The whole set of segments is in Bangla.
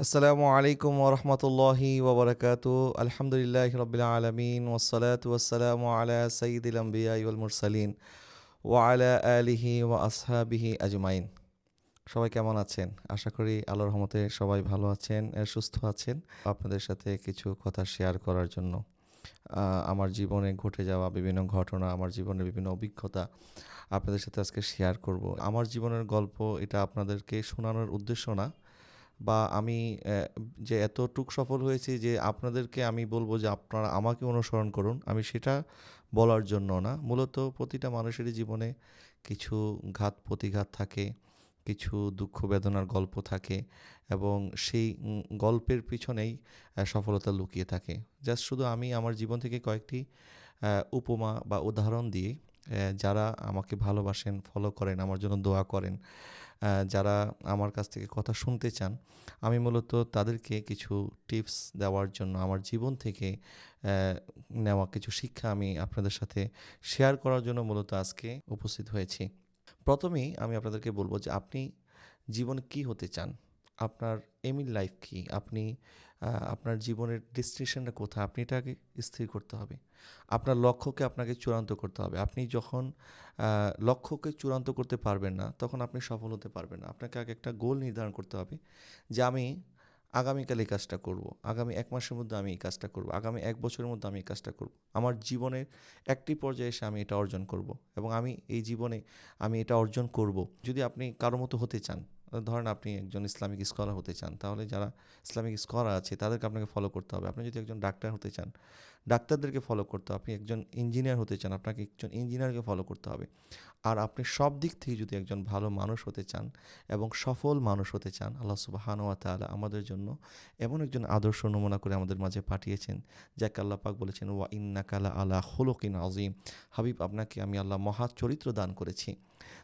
আসসালামু আলাইকুম ওরহমতুল্লাহি ওবরাকাতু। আলহামদুলিল্লাহ রবিল আলমিন ওসলাত ওয়াসালামু আলা সঈদুল আম্বিয়া ওয়াল মুরসালিন ওয়া আলা আলিহি ওয়া আসহাবিহি আজমাইন। সবাই কেমন আছেন? আশা করি আল্লাহর রহমতে সবাই ভালো আছেন, সুস্থ আছেন। আপনাদের সাথে কিছু কথা শেয়ার করার জন্য আমার জীবনে ঘটে যাওয়া বিভিন্ন ঘটনা, আমার জীবনের বিভিন্ন অভিজ্ঞতা আপনাদের সাথে আজকে শেয়ার করব। আমার জীবনের গল্প এটা আপনাদেরকে শোনানোর উদ্দেশ্য না, বা আমি যে এতটুক সফল হয়েছি যে আপনাদেরকে আমি বলবো যে আপনারা আমাকে অনুসরণ করুন, আমি সেটা বলার জন্য না। মূলত প্রতিটা মানুষেরই জীবনে কিছু ঘাত প্রতিঘাত থাকে, কিছু দুঃখ বেদনার গল্প থাকে, এবং সেই গল্পের পিছনেই সফলতা লুকিয়ে থাকে। জাস্ট শুধু আমি আমার জীবন থেকে কয়েকটি উপমা বা উদাহরণ দিয়ে, যারা আমাকে ভালোবাসেন, ফলো করেন, আমার জন্য দোয়া করেন, যারা আমার কাছ থেকে কথা শুনতে চান, আমি মূলত তাদেরকে কিছু টিপস দেওয়ার জন্য আমার জীবন থেকে নেওয়া কিছু শিক্ষা আমি আপনাদের সাথে শেয়ার করার জন্য মূলত আজকে উপস্থিত হয়েছি। প্রথমেই আমি আপনাদেরকে বলবো যে আপনি জীবনে কী হতে চান? আপনার এম ইন লাইফ কী? আপনি আপনার জীবনের ডেস্টিনেশনটা কোথায়? আপনি এটা আগে স্থির করতে হবে। আপনার লক্ষ্যকে আপনাকে চূড়ান্ত করতে হবে। আপনি যখন লক্ষ্যকে চূড়ান্ত করতে পারবেন না, তখন আপনি সফল হতে পারবেন না। আপনাকে আগে একটা গোল নির্ধারণ করতে হবে যে আমি আগামীকাল এই কাজটা করব। আগামী ১ মাসের মধ্যে আমি এই কাজটা করব। আগামী ১ বছরের মধ্যে আমি এই কাজটা করব। আমার জীবনের একটি পর্যায়ে এসে আমি এটা অর্জন করব, এবং আমি এই জীবনে আমি এটা অর্জন করব। যদি আপনি কারো মতো হতে চান, ধরেন আপনি একজন ইসলামিক স্কলার হতে চান, তাহলে যারা ইসলামিক স্কলার আছে তাদেরকে আপনাকে ফলো করতে হবে। আপনি যদি একজন ডাক্তার হতে চান, ডাক্তারদেরকে ফলো করতে হবে। আপনি একজন ইঞ্জিনিয়ার হতে চান, আপনাকে একজন ইঞ্জিনিয়ারকে ফলো করতে হবে। আর আপনি সব দিক থেকে যদি একজন ভালো মানুষ হতে চান এবং সফল মানুষ হতে চান, আল্লাহ সুবহানাহু ওয়া তাআলা আমাদের জন্য এমন একজন আদর্শ নমুনা করে আমাদের মাঝে পাঠিয়েছেন, যাকে আল্লাহ পাক বলেছেন ওয়া ইন্নাকা লা আলা খুলুকিন আযীম। হাবিব, আপনাকে আমি আল্লাহ মহা চরিত্র দান করেছি।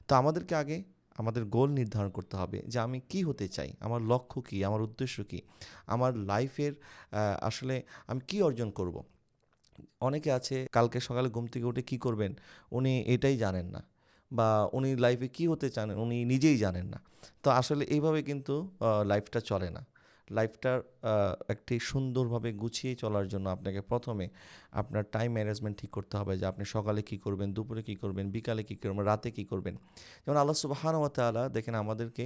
তো আমাদেরকে আগে আমাদের গোল নির্ধারণ করতে হবে যে আমি কি হতে চাই, আমার লক্ষ্য কী, আমার উদ্দেশ্য কী, আমার লাইফের আসলে আমি কি অর্জন করব। অনেকে আছে কালকে সকালে ঘুম থেকে উঠে কী করবেন উনি এটাই জানেন না, বা উনি লাইফে কী হতে চান উনি নিজেই জানেন না। তো আসলে এইভাবে কিন্তু লাইফটা চলে না। লাইফটার একটি সুন্দরভাবে গুছিয়ে চলার জন্য আপনাকে প্রথমে আপনার টাইম ম্যানেজমেন্ট ঠিক করতে হবে, যে আপনি সকালে কী করবেন, দুপুরে কী করবেন, বিকালে কী করবেন, রাতে কী করবেন। যেমন আল্লাহ সুবহানাহু ওয়া তাআলা দেখেন আমাদেরকে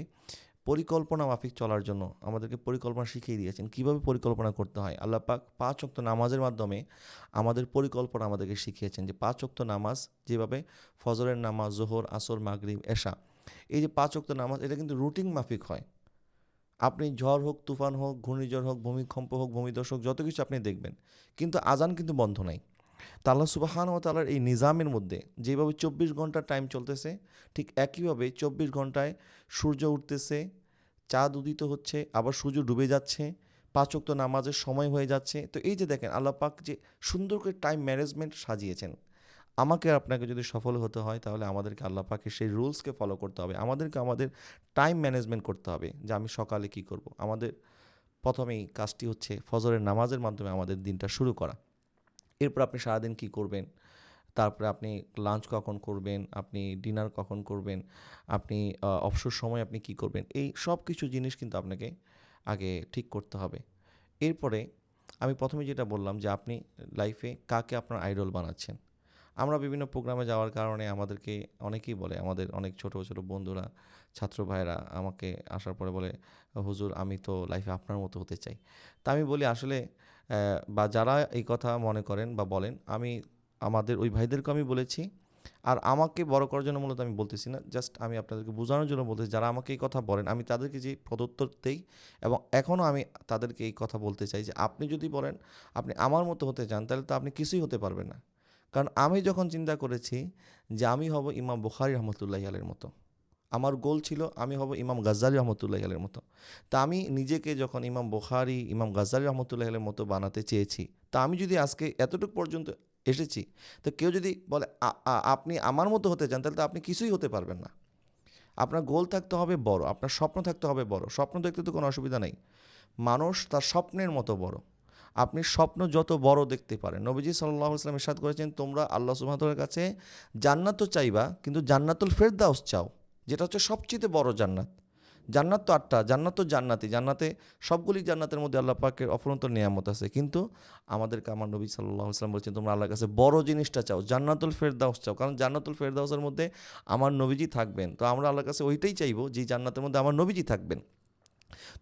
পরিকল্পনা মাফিক চলার জন্য আমাদেরকে পরিকল্পনা শিখিয়ে দিয়েছেন। কিভাবে পরিকল্পনা করতে হয়? আল্লাহ পাক ৫ ওয়াক্ত নামাজের মাধ্যমে আমাদের পরিকল্পনা আমাদেরকে শিখিয়েছেন, যে ৫ ওয়াক্ত নামাজ যেভাবে ফজরের নামাজ, যোহর, আসর, মাগরিব, এশা, এই যে ৫ ওয়াক্ত নামাজ, এটা কিন্তু রুটিন মাফিক হয়। আপনি ঝড় হোক, তুফান হোক, ঘূর্ণিঝড় হোক, ভূমিকম্প হোক, ভূমিধস হোক, যত কিছু আপনি দেখবেন, কিন্তু আজান কিন্তু বন্ধ নাই। তা আল্লাহ সুবহানাহু ওয়া তাআলার এই নিজামের মধ্যে যেভাবে ২৪ ঘন্টা টাইম চলতেছে, ঠিক একইভাবে ২৪ ঘন্টায় সূর্য উঠতেছে, চাঁদ উদিত হচ্ছে, আবার সূর্য ডুবে যাচ্ছে, ৫ ওয়াক্ত নামাজের সময় হয়ে যাচ্ছে। তো এই যে দেখেন আল্লাহ পাক যে সুন্দর করে টাইম ম্যানেজমেন্ট সাজিয়েছেন। আমাকে আর আপনাকে যদি সফল হতে হয়, তাহলে আমাদেরকে আল্লাহ পাকের সেই রুলসকে ফলো করতে হবে। আমাদেরকে আমাদের টাইম ম্যানেজমেন্ট করতে হবে, যে আমি সকালে কী করব। আমাদের প্রথমেই কাজটি হচ্ছে ফজরের নামাজের মাধ্যমে আমাদের দিনটা শুরু করা। এরপর আপনি সারাদিন কী করবেন, তারপরে আপনি লাঞ্চ কখন করবেন, আপনি ডিনার কখন করবেন, আপনি অবসর সময়ে আপনি কী করবেন, এই সব কিছু জিনিস কিন্তু আপনাকে আগে ঠিক করতে হবে। এরপরে আমি প্রথমে যেটা বললাম যে আপনি লাইফে কাকে আপনার আইডল বানাচ্ছেন। আমরা বিভিন্ন প্রোগ্রামে যাওয়ার কারণে আমাদেরকে অনেকেই বলে, আমাদের অনেক ছোট ছোট বন্ধুরা, ছাত্র ভাইরা আমাকে আসার পরে বলে, হুজুর আমি তো লাইফে আপনার মতো হতে চাই। তা আমি বলি আসলে বা যারা এই কথা মনে করেন বা বলেন, আমি আমাদের ওই ভাইদেরকে আমি বলেছি, আর আমাকে বড় করার জন্য মূলত আমি বলতেছি না, জাস্ট আমি আপনাদেরকে বোঝানোর জন্য বলতেছি, যারা আমাকে এই কথা বলেন আমি তাদেরকে যে প্রদুত্তর দেই, এবং এখনও আমি তাদেরকে এই কথা বলতে চাই যে আপনি যদি বলেন আপনি আমার মতো হতে চান, তাহলে তো আপনি কিছুই হতে পারবেন না। কারণ আমি যখন চিন্তা করেছি যে আমি হব ইমাম বুখারী রহমতুল্লাহি আলাইহির মতো, আমার গোল ছিল আমি হব ইমাম গাজ্জালী রহমতুল্লাহি আলাইহির মতো। তা আমি নিজেকে যখন ইমাম বুখারী, ইমাম গাজ্জালী রহমতুল্লাহি আলাইহির মতো বানাতে চেয়েছি, তা আমি যদি আজকে এতটুকু পর্যন্ত এসেছি, তো কেউ যদি বলে আপনি আমার মতো হতে চান, তাহলে তো আপনি কিছুই হতে পারবেন না। আপনার গোল থাকতে হবে বড়, আপনার স্বপ্ন থাকতে হবে বড়। স্বপ্ন দেখতে তো কোনো অসুবিধা নেই। মানুষ তার স্বপ্নের মতো বড়। আপনি স্বপ্ন যত বড় দেখতে পারেন, নবীজি সাল্লাল্লাহু আলাইহি ওয়াসাল্লাম ইরশাদ করেছেন, তোমরা আল্লাহ সুবহানাহু ওয়া তাআলার কাছে জান্নাত তো চাইবা, কিন্তু জান্নাতুল ফেরদাউস চাও, যেটা হচ্ছে সবচেয়ে বড় জান্নাত। জান্নাত তো 8টা, জান্নাত তো জান্নাতে সবগুলি জান্নাতের মধ্যে আল্লাহ পাকের অফুরন্ত নিয়ামত আছে, কিন্তু আমাদেরকে আমার নবী সাল্লাল্লাহু আলাইহি ওয়াসাল্লাম বলছেন তোমরা আল্লাহর কাছে বড় জিনিসটা চাও, জান্নাতুল ফেরদাউস চাও, কারণ জান্নাতুল ফেরদাউসের মধ্যে আমার নবীজি থাকবেন। তো আমরা আল্লাহর কাছে ওইটাই চাইবো যে জান্নাতের মধ্যে আমার নবীজি থাকবেন।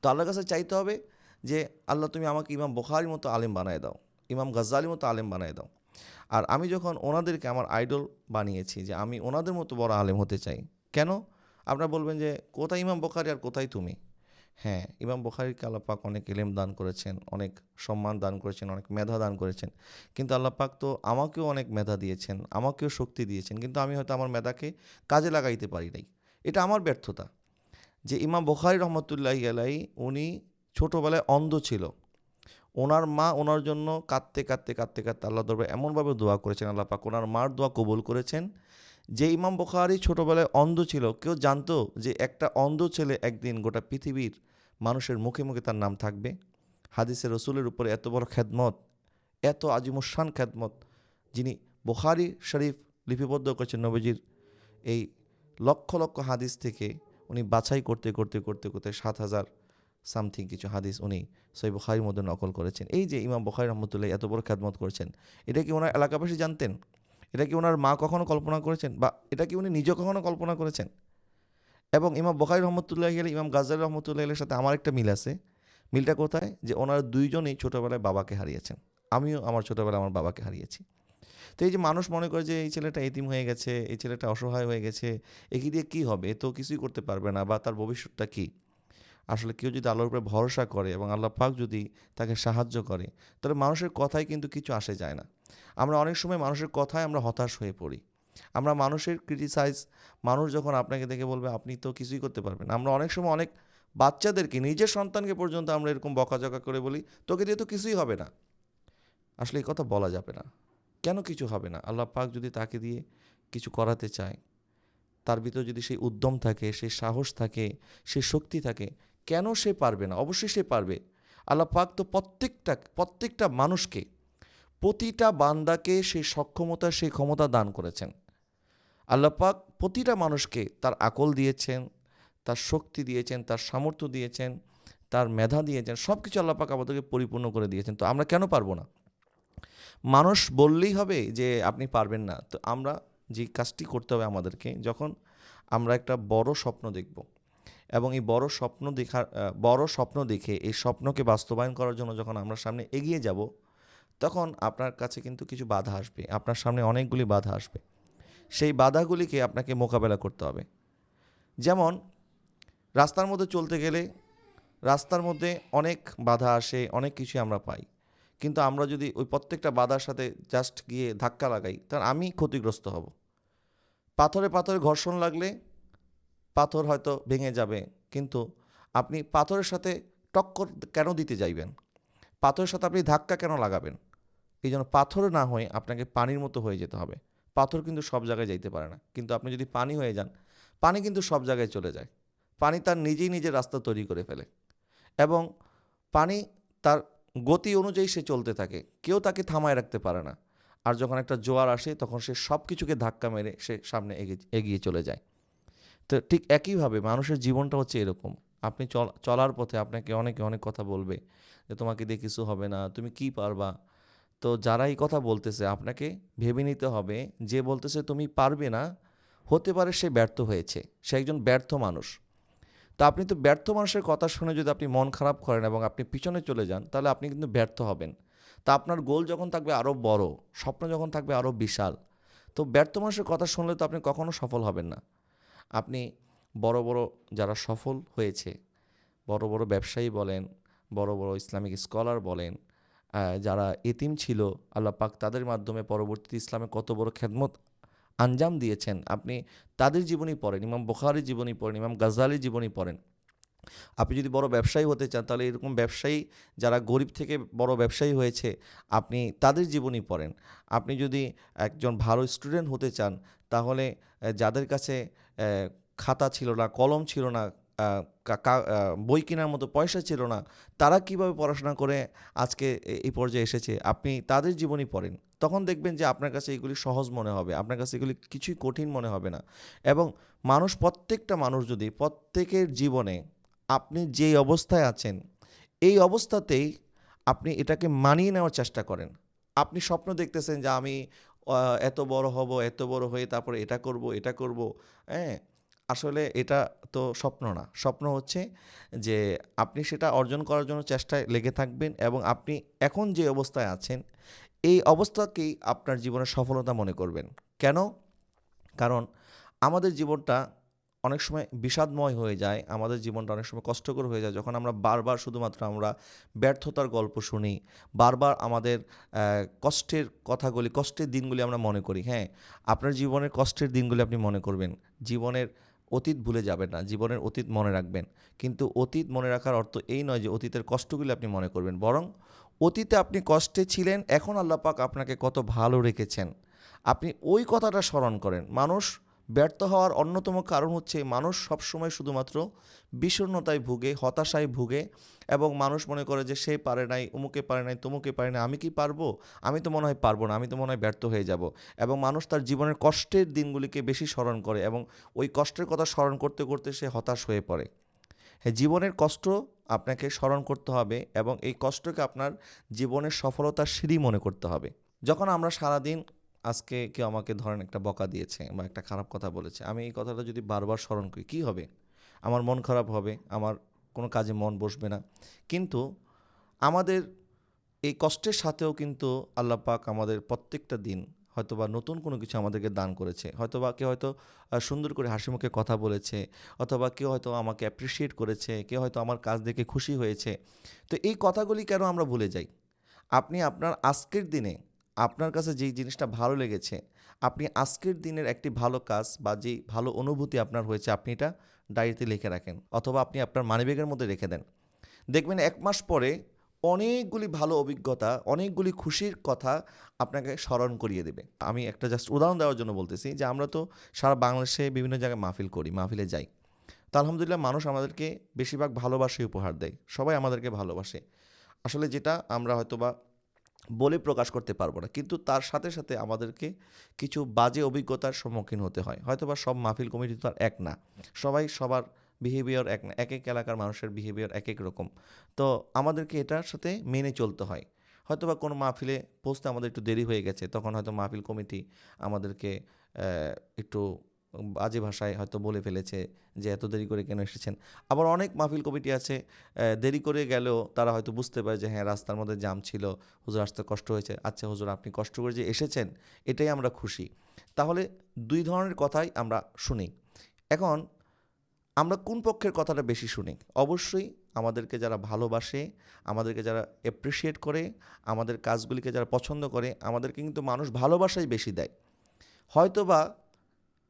তো আল্লাহর কাছে চাইতে হবে যে আল্লাহ তুমি আমাকে ইমাম বুখারীর মতো আলেম বানায় দাও, ইমাম গাজ্জালির মতো আলেম বানায় দাও। আর আমি যখন ওনাদেরকে আমার আইডল বানিয়েছি যে আমি ওনাদের মতো বড় আলেম হতে চাই, কেন? আপনারা বলবেন যে কোথায় ইমাম বুখারী আর কোথায় তুমি? হ্যাঁ, ইমাম বুখারীকে আল্লাহ পাক অনেক ইলম দান করেছেন, অনেক সম্মান দান করেছেন, অনেক মেধা দান করেছেন, কিন্তু আল্লাহ পাক তো আমাকেও অনেক মেধা দিয়েছেন, আমাকেও শক্তি দিয়েছেন, কিন্তু আমি হয়তো আমার মেধাকে কাজে লাগাইতে পারি নাই। এটা আমার ব্যর্থতা। যে ইমাম বুখারী রহমতুল্লাহি আলাইহি উনি ছোটোবেলায় অন্ধ ছিল, ওনার মা ওনার জন্য কাঁদতে কাঁদতে কাঁদতে কাঁদতে আল্লাহ দরবারে এমনভাবে দোয়া করেছেন, আল্লাহ পাক ওনার মার দোয়া কবুল করেছেন। যে ইমাম বুখারী ছোটোবেলায় অন্ধ ছিল, কেউ জানতো যে একটা অন্ধ ছেলে একদিন গোটা পৃথিবীর মানুষের মুখে মুখে তার নাম থাকবে? হাদিসে রসুলের উপরে এত বড় খ্যাদমত, এত আজিমুসান খ্যাদমত, যিনি বুখারী শরীফ লিপিবদ্ধ করেছেন নবীজির এই লক্ষ লক্ষ হাদিস থেকে উনি বাছাই করতে করতে করতে করতে 7,000 সামথিং কিছু হাদিস উনি সহিহ বুখারীর মধ্যে নকল করেছেন। এই যে ইমাম বুখারী রহমতুল্লাহ এত বড় খ্যাদমত করেছেন, এটা কি ওনার এলাকাবাসী জানতেন? এটা কি ওনার মা কখনো কল্পনা করেছেন, বা এটা কি উনি নিজে কখনো কল্পনা করেছেন? এবং ইমাম বুখারী রহমতুল্লাহ আলাইহি ইমাম গাজ্জালী রহমতুল্লাহ আলাইহির সাথে আমার একটা মিল আছে। মিলটা কোথায়? যে ওনারা দুইজনেই ছোটোবেলায় বাবাকে হারিয়েছেন। আমিও আমার ছোটোবেলায় আমার বাবাকে হারিয়েছি। তো এই যে মানুষ মনে করে যে এই ছেলেটা এতিম হয়ে গেছে, এই ছেলেটা অসহায় হয়ে গেছে, একে দিয়ে কী হবে, এ তো কিছুই করতে পারবে না, বা তার ভবিষ্যৎটা কী? আসলে কেউ যদি আল্লাহর উপরে ভরসা করে এবং আল্লাহ পাক যদি তাকে সাহায্য করে, তাহলে মানুষের কথায় কিন্তু কিছু আসে যায় না। আমরা অনেক সময় মানুষের কথায় আমরা হতাশ হয়ে পড়ি। আমরা মানুষের ক্রিটিসাইজ, মানুষ যখন আপনাকে দেখে বলবে আপনি তো কিছুই করতে পারবেন, আমরা অনেক সময় অনেক বাচ্চাদেরকে, নিজের সন্তানকে পর্যন্ত আমরা এরকম বকাঝকা করে বলি তোকে দিয়ে তো কিছুই হবে না। আসলে এই কথা বলা যাবে না। কেন কিছু হবে না? আল্লাহ পাক যদি তাকে দিয়ে কিছু করাতে চায়, তার ভিতরে যদি সেই উদ্যম থাকে, সেই সাহস থাকে, সেই শক্তি থাকে, কেন সে পারবে না? অবশ্যই সে পারবে। আল্লাহ পাক তো প্রত্যেকটা মানুষকে, প্রতিটা বান্দাকে সেই সক্ষমতা, সেই ক্ষমতা দান করেছেন। আল্লাহ পাক প্রতিটা মানুষকে তার আকল দিয়েছেন, তার শক্তি দিয়েছেন, তার সামর্থ্য দিয়েছেন, তার মেধা দিয়েছেন, সব কিছু আল্লাহ পাক আমাদেরকে পরিপূর্ণ করে দিয়েছেন। তো আমরা কেন পারবো না? মানুষ বললেই হবে যে আপনি পারবেন না? তো আমরা যে কাজটি করতে হবে আমাদেরকে, যখন আমরা একটা বড় স্বপ্ন দেখব এবং এই বড় স্বপ্ন দেখে এই স্বপ্নকে বাস্তবায়ন করার জন্য যখন আমরা সামনে এগিয়ে যাব, তখন আপনার কাছে কিন্তু কিছু বাধা আসবে, আপনার সামনে অনেকগুলি বাধা আসবে। সেই বাধাগুলিকে আপনাকে মোকাবেলা করতে হবে। যেমন রাস্তার মধ্যে চলতে গেলে রাস্তার মধ্যে অনেক বাধা আসে, অনেক কিছুই আমরা পাই, কিন্তু আমরা যদি ওই প্রত্যেকটা বাধার সাথে জাস্ট গিয়ে ধাক্কা লাগাই, তাহলে আমি ক্ষতিগ্রস্ত হব। পাথরে পাথরে ঘর্ষণ লাগলে পাথর হয়তো ভেঙে যাবে, কিন্তু আপনি পাথরের সাথে টক্কর কেন দিতে যাইবেন? পাথরের সাথে আপনি ধাক্কা কেন লাগাবেন? এই জন্য পাথর না হয়ে আপনাকে পানির মতো হয়ে যেতে হবে। পাথর কিন্তু সব জায়গায় যাইতে পারে না, কিন্তু আপনি যদি পানি হয়ে যান, পানি কিন্তু সব জায়গায় চলে যায়। পানি তার নিজেই নিজের রাস্তা তৈরি করে ফেলে, এবং পানি তার গতি অনুযায়ী সে চলতে থাকে, কেউ তাকে থামায় রাখতে পারে না। আর যখন একটা জোয়ার আসে তখন সে সব কিছুকে ধাক্কা মেরে সে সামনে এগিয়ে চলে যায়। তো ঠিক একইভাবে মানুষের জীবনটা হচ্ছে এরকম। আপনি চলার পথে আপনাকে অনেকে অনেক কথা বলবে যে তোমাকে দিয়ে কিছু হবে না, তুমি কি পারবা? তো যারা এই কথা বলতেছে আপনাকে ভেবে নিতে হবে, যে বলতেছে তুমি পারবে না, হতে পারে সে ব্যর্থ হয়েছে, সে একজন ব্যর্থ মানুষ। তো আপনি তো ব্যর্থ মানুষের কথা শুনে যদি আপনি মন খারাপ করেন এবং আপনি পিছনে চলে যান, তাহলে আপনি কিন্তু ব্যর্থ হবেন। তা আপনার গোল যখন থাকবে আরও বড়, স্বপ্ন যখন থাকবে আরও বিশাল, তো ব্যর্থ মানুষের কথা শুনলে তো আপনি কখনো সফল হবেন না। আপনি বড় বড় যারা সফল হয়েছে, বড় বড় ব্যবসায়ী বলেন, বড় বড় ইসলামিক স্কলার বলেন, যারা এতিম ছিল, আল্লাহ পাক তাদের মাধ্যমে পরবর্তীতে ইসলামে কত বড় খেদমত আঞ্জাম দিয়েছেন, আপনি তাদের জীবনী পড়েন, ইমাম বুখারীর জীবনী পড়েন, ইমাম গাজ্জালীর জীবনী পড়েন। আপনি যদি বড় ব্যবসায়ী হতে চান, তাহলে এরকম ব্যবসায়ী যারা গরিব থেকে বড় ব্যবসায়ী হয়েছে, আপনি তাদের জীবনী পড়েন। আপনি যদি একজন ভালো স্টুডেন্ট হতে চান, তাহলে যাদের কাছে খাতা ছিল না, কলম ছিল না, বই কেনার মতো পয়সা ছিল না, তারা কিভাবে পড়াশোনা করে আজকে এই পর্যায়ে এসেছে, আপনি তাদের জীবনী পড়েন। তখন দেখবেন যে আপনার কাছে এগুলি সহজ মনে হবে, আপনার কাছে এগুলি কিছুই কঠিন মনে হবে না। এবং প্রত্যেকটা মানুষ যদি প্রত্যেকের জীবনে আপনি যেই অবস্থায় আছেন, এই অবস্থাতেই আপনি এটাকে মানিয়ে নেওয়ার চেষ্টা করেন। আপনি স্বপ্ন দেখতেছেন যে আমি আ এত বড় হব, এত বড় হয়ে তারপরে এটা করব, এটা করব, হ্যাঁ? আসলে এটা তো স্বপ্ন না। স্বপ্ন হচ্ছে যে আপনি সেটা অর্জন করার জন্য চেষ্টায় লেগে থাকবেন এবং আপনি এখন যে অবস্থায় আছেন, এই অবস্থাকেই আপনার জীবনের সফলতা মনে করবেন। কেন? কারণ আমাদের জীবনটা অনেক সময় বিষাদময় হয়ে যায়। আমাদের জীবনটা অনেক সময় কষ্টকর হয়ে যায় যখন আমরা বারবার শুধুমাত্র আমরা ব্যর্থতার গল্প শুনি। বারবার আমাদের কষ্টের কথাগুলি, কষ্টের দিনগুলি আমরা মনে করি। হ্যাঁ, আপনার জীবনের কষ্টের দিনগুলি আপনি মনে করবেন। জীবনের অতীত ভুলে যাবেন না। জীবনের অতীত মনে রাখবেন। কিন্তু অতীত মনে রাখার অর্থ এই নয় যে অতীতের কষ্টগুলি আপনি মনে করবেন। বরং অতীতে আপনি কষ্টে ছিলেন, এখন আল্লাহ পাক আপনাকে কত ভালো রেখেছেন। আপনি ওই কথাটা স্মরণ করেন। মানুষ ব্যর্থ হওয়ার অন্যতম কারণ হচ্ছে মানুষ সবসময় শুধুমাত্র বিষণ্ণতায় ভুগে, হতাশায় ভুগে এবং মানুষ মনে করে যে সে পারে নাই, অমুকে পারে নাই, তমুকে পারে নাই, আমি কি পারবো? আমি তো মনে হয় পারবো না, আমি তো মনে হয় ব্যর্থ হয়ে যাব। এবং মানুষ তার জীবনের কষ্টের দিনগুলিকে বেশি স্মরণ করে এবং ওই কষ্টের কথা স্মরণ করতে, করতে সে হতাশ হয়ে পড়ে। হ্যাঁ, জীবনের কষ্ট আপনাকে স্মরণ করতে হবে এবং এই কষ্টকে আপনার জীবনের সফলতার সিঁড়ি মনে করতে হবে। যখন আমরা সারাদিন আজকে কেউ আমাকে ধরেন একটা বকা দিয়েছে বা একটা খারাপ কথা বলেছে, আমি এই কথাটা যদি বারবার স্মরণ করি, কী হবে? আমার মন খারাপ হবে, আমার কোনো কাজে মন বসবে না। কিন্তু আমাদের এই কষ্টের সাথেও কিন্তু আল্লাহ পাক আমাদের প্রত্যেকটা দিন হয়তোবা নতুন কোনো কিছু আমাদেরকে দান করেছে। হয়তোবা কেউ হয়তো সুন্দর করে হাসিমুখে কথা বলেছে, অথবা কেউ হয়তো আমাকে অ্যাপ্রিশিয়েট করেছে, কেউ হয়তো আমার কাজ দেখে খুশি হয়েছে। তো এই কথাগুলি কেন আমরা ভুলে যাই? আপনি আপনার আজকের দিনে আপনার কাছে যেই জিনিসটা ভালো লেগেছে, আপনি আজকের দিনের একটি ভালো কাজ বা যেই ভালো অনুভূতি আপনার হয়েছে, আপনি এটা ডায়েরিতে লিখে রাখেন অথবা আপনি আপনার মানিব্যাগের মধ্যে রেখে দেন। দেখবেন ১ মাস পরে অনেকগুলি ভালো অভিজ্ঞতা, অনেকগুলি খুশির কথা আপনাকে স্মরণ করিয়ে দেবে। আমি একটা জাস্ট উদাহরণ দেওয়ার জন্য বলতেছি যে আমরা তো সারা বাংলাদেশে বিভিন্ন জায়গায় মাহফিল করি, মাহফিলে যাই। তো আলহামদুলিল্লাহ মানুষ আমাদেরকে বেশিরভাগ ভালোবাসাই উপহার দেয়। সবাই আমাদেরকে ভালোবাসে। আসলে যেটা আমরা হয়তোবা বলে প্রকাশ করতে পারবো না। কিন্তু তার সাথে, সাথে আমাদেরকে কিছু বাজে অভিজ্ঞতার সম্মুখীন হতে হয়। হয়তোবা সব মাহফিল কমিটি তো আর এক না। সবাই সবার বিহেভিয়ার এক না। একেক এলাকার মানুষের বিহেভিয়ার একেক রকম। তো আমাদেরকে এটার সাথে মেনে চলতে হয়। হয়তোবা কোনো মাহফিলে পৌঁছতে আমাদের একটু দেরি হয়ে গেছে। তখন হয়তো মাহফিল কমিটি আমাদেরকে একটু বাজে ভাষায় হয়তো বলে ফেলেছে যে, "এত দেরি করে কেন এসেছেন?" আবার অনেক মাহফিল কমিটি আছে দেরি করে গেলেও তারা হয়তো বুঝতে পারে যে, হ্যাঁ, রাস্তার মধ্যে জ্যাম ছিল। হুজুর আসতে কষ্ট হয়েছে। আচ্ছা হুজুর আপনি কষ্ট করে যে এসেছেন এটাই আমরা খুশি। তাহলে ২ ধরনের কথাই আমরা শুনি। এখন আমরা কোন পক্ষের কথাটা বেশি শুনি? অবশ্যই আমাদেরকে যারা ভালোবাসে, আমাদেরকে যারা অ্যাপ্রিশিয়েট করে, আমাদের কাজগুলিকে যারা পছন্দ করে, আমাদেরকে কিন্তু মানুষ ভালোবাসাই বেশি দেয়। হয়তোবা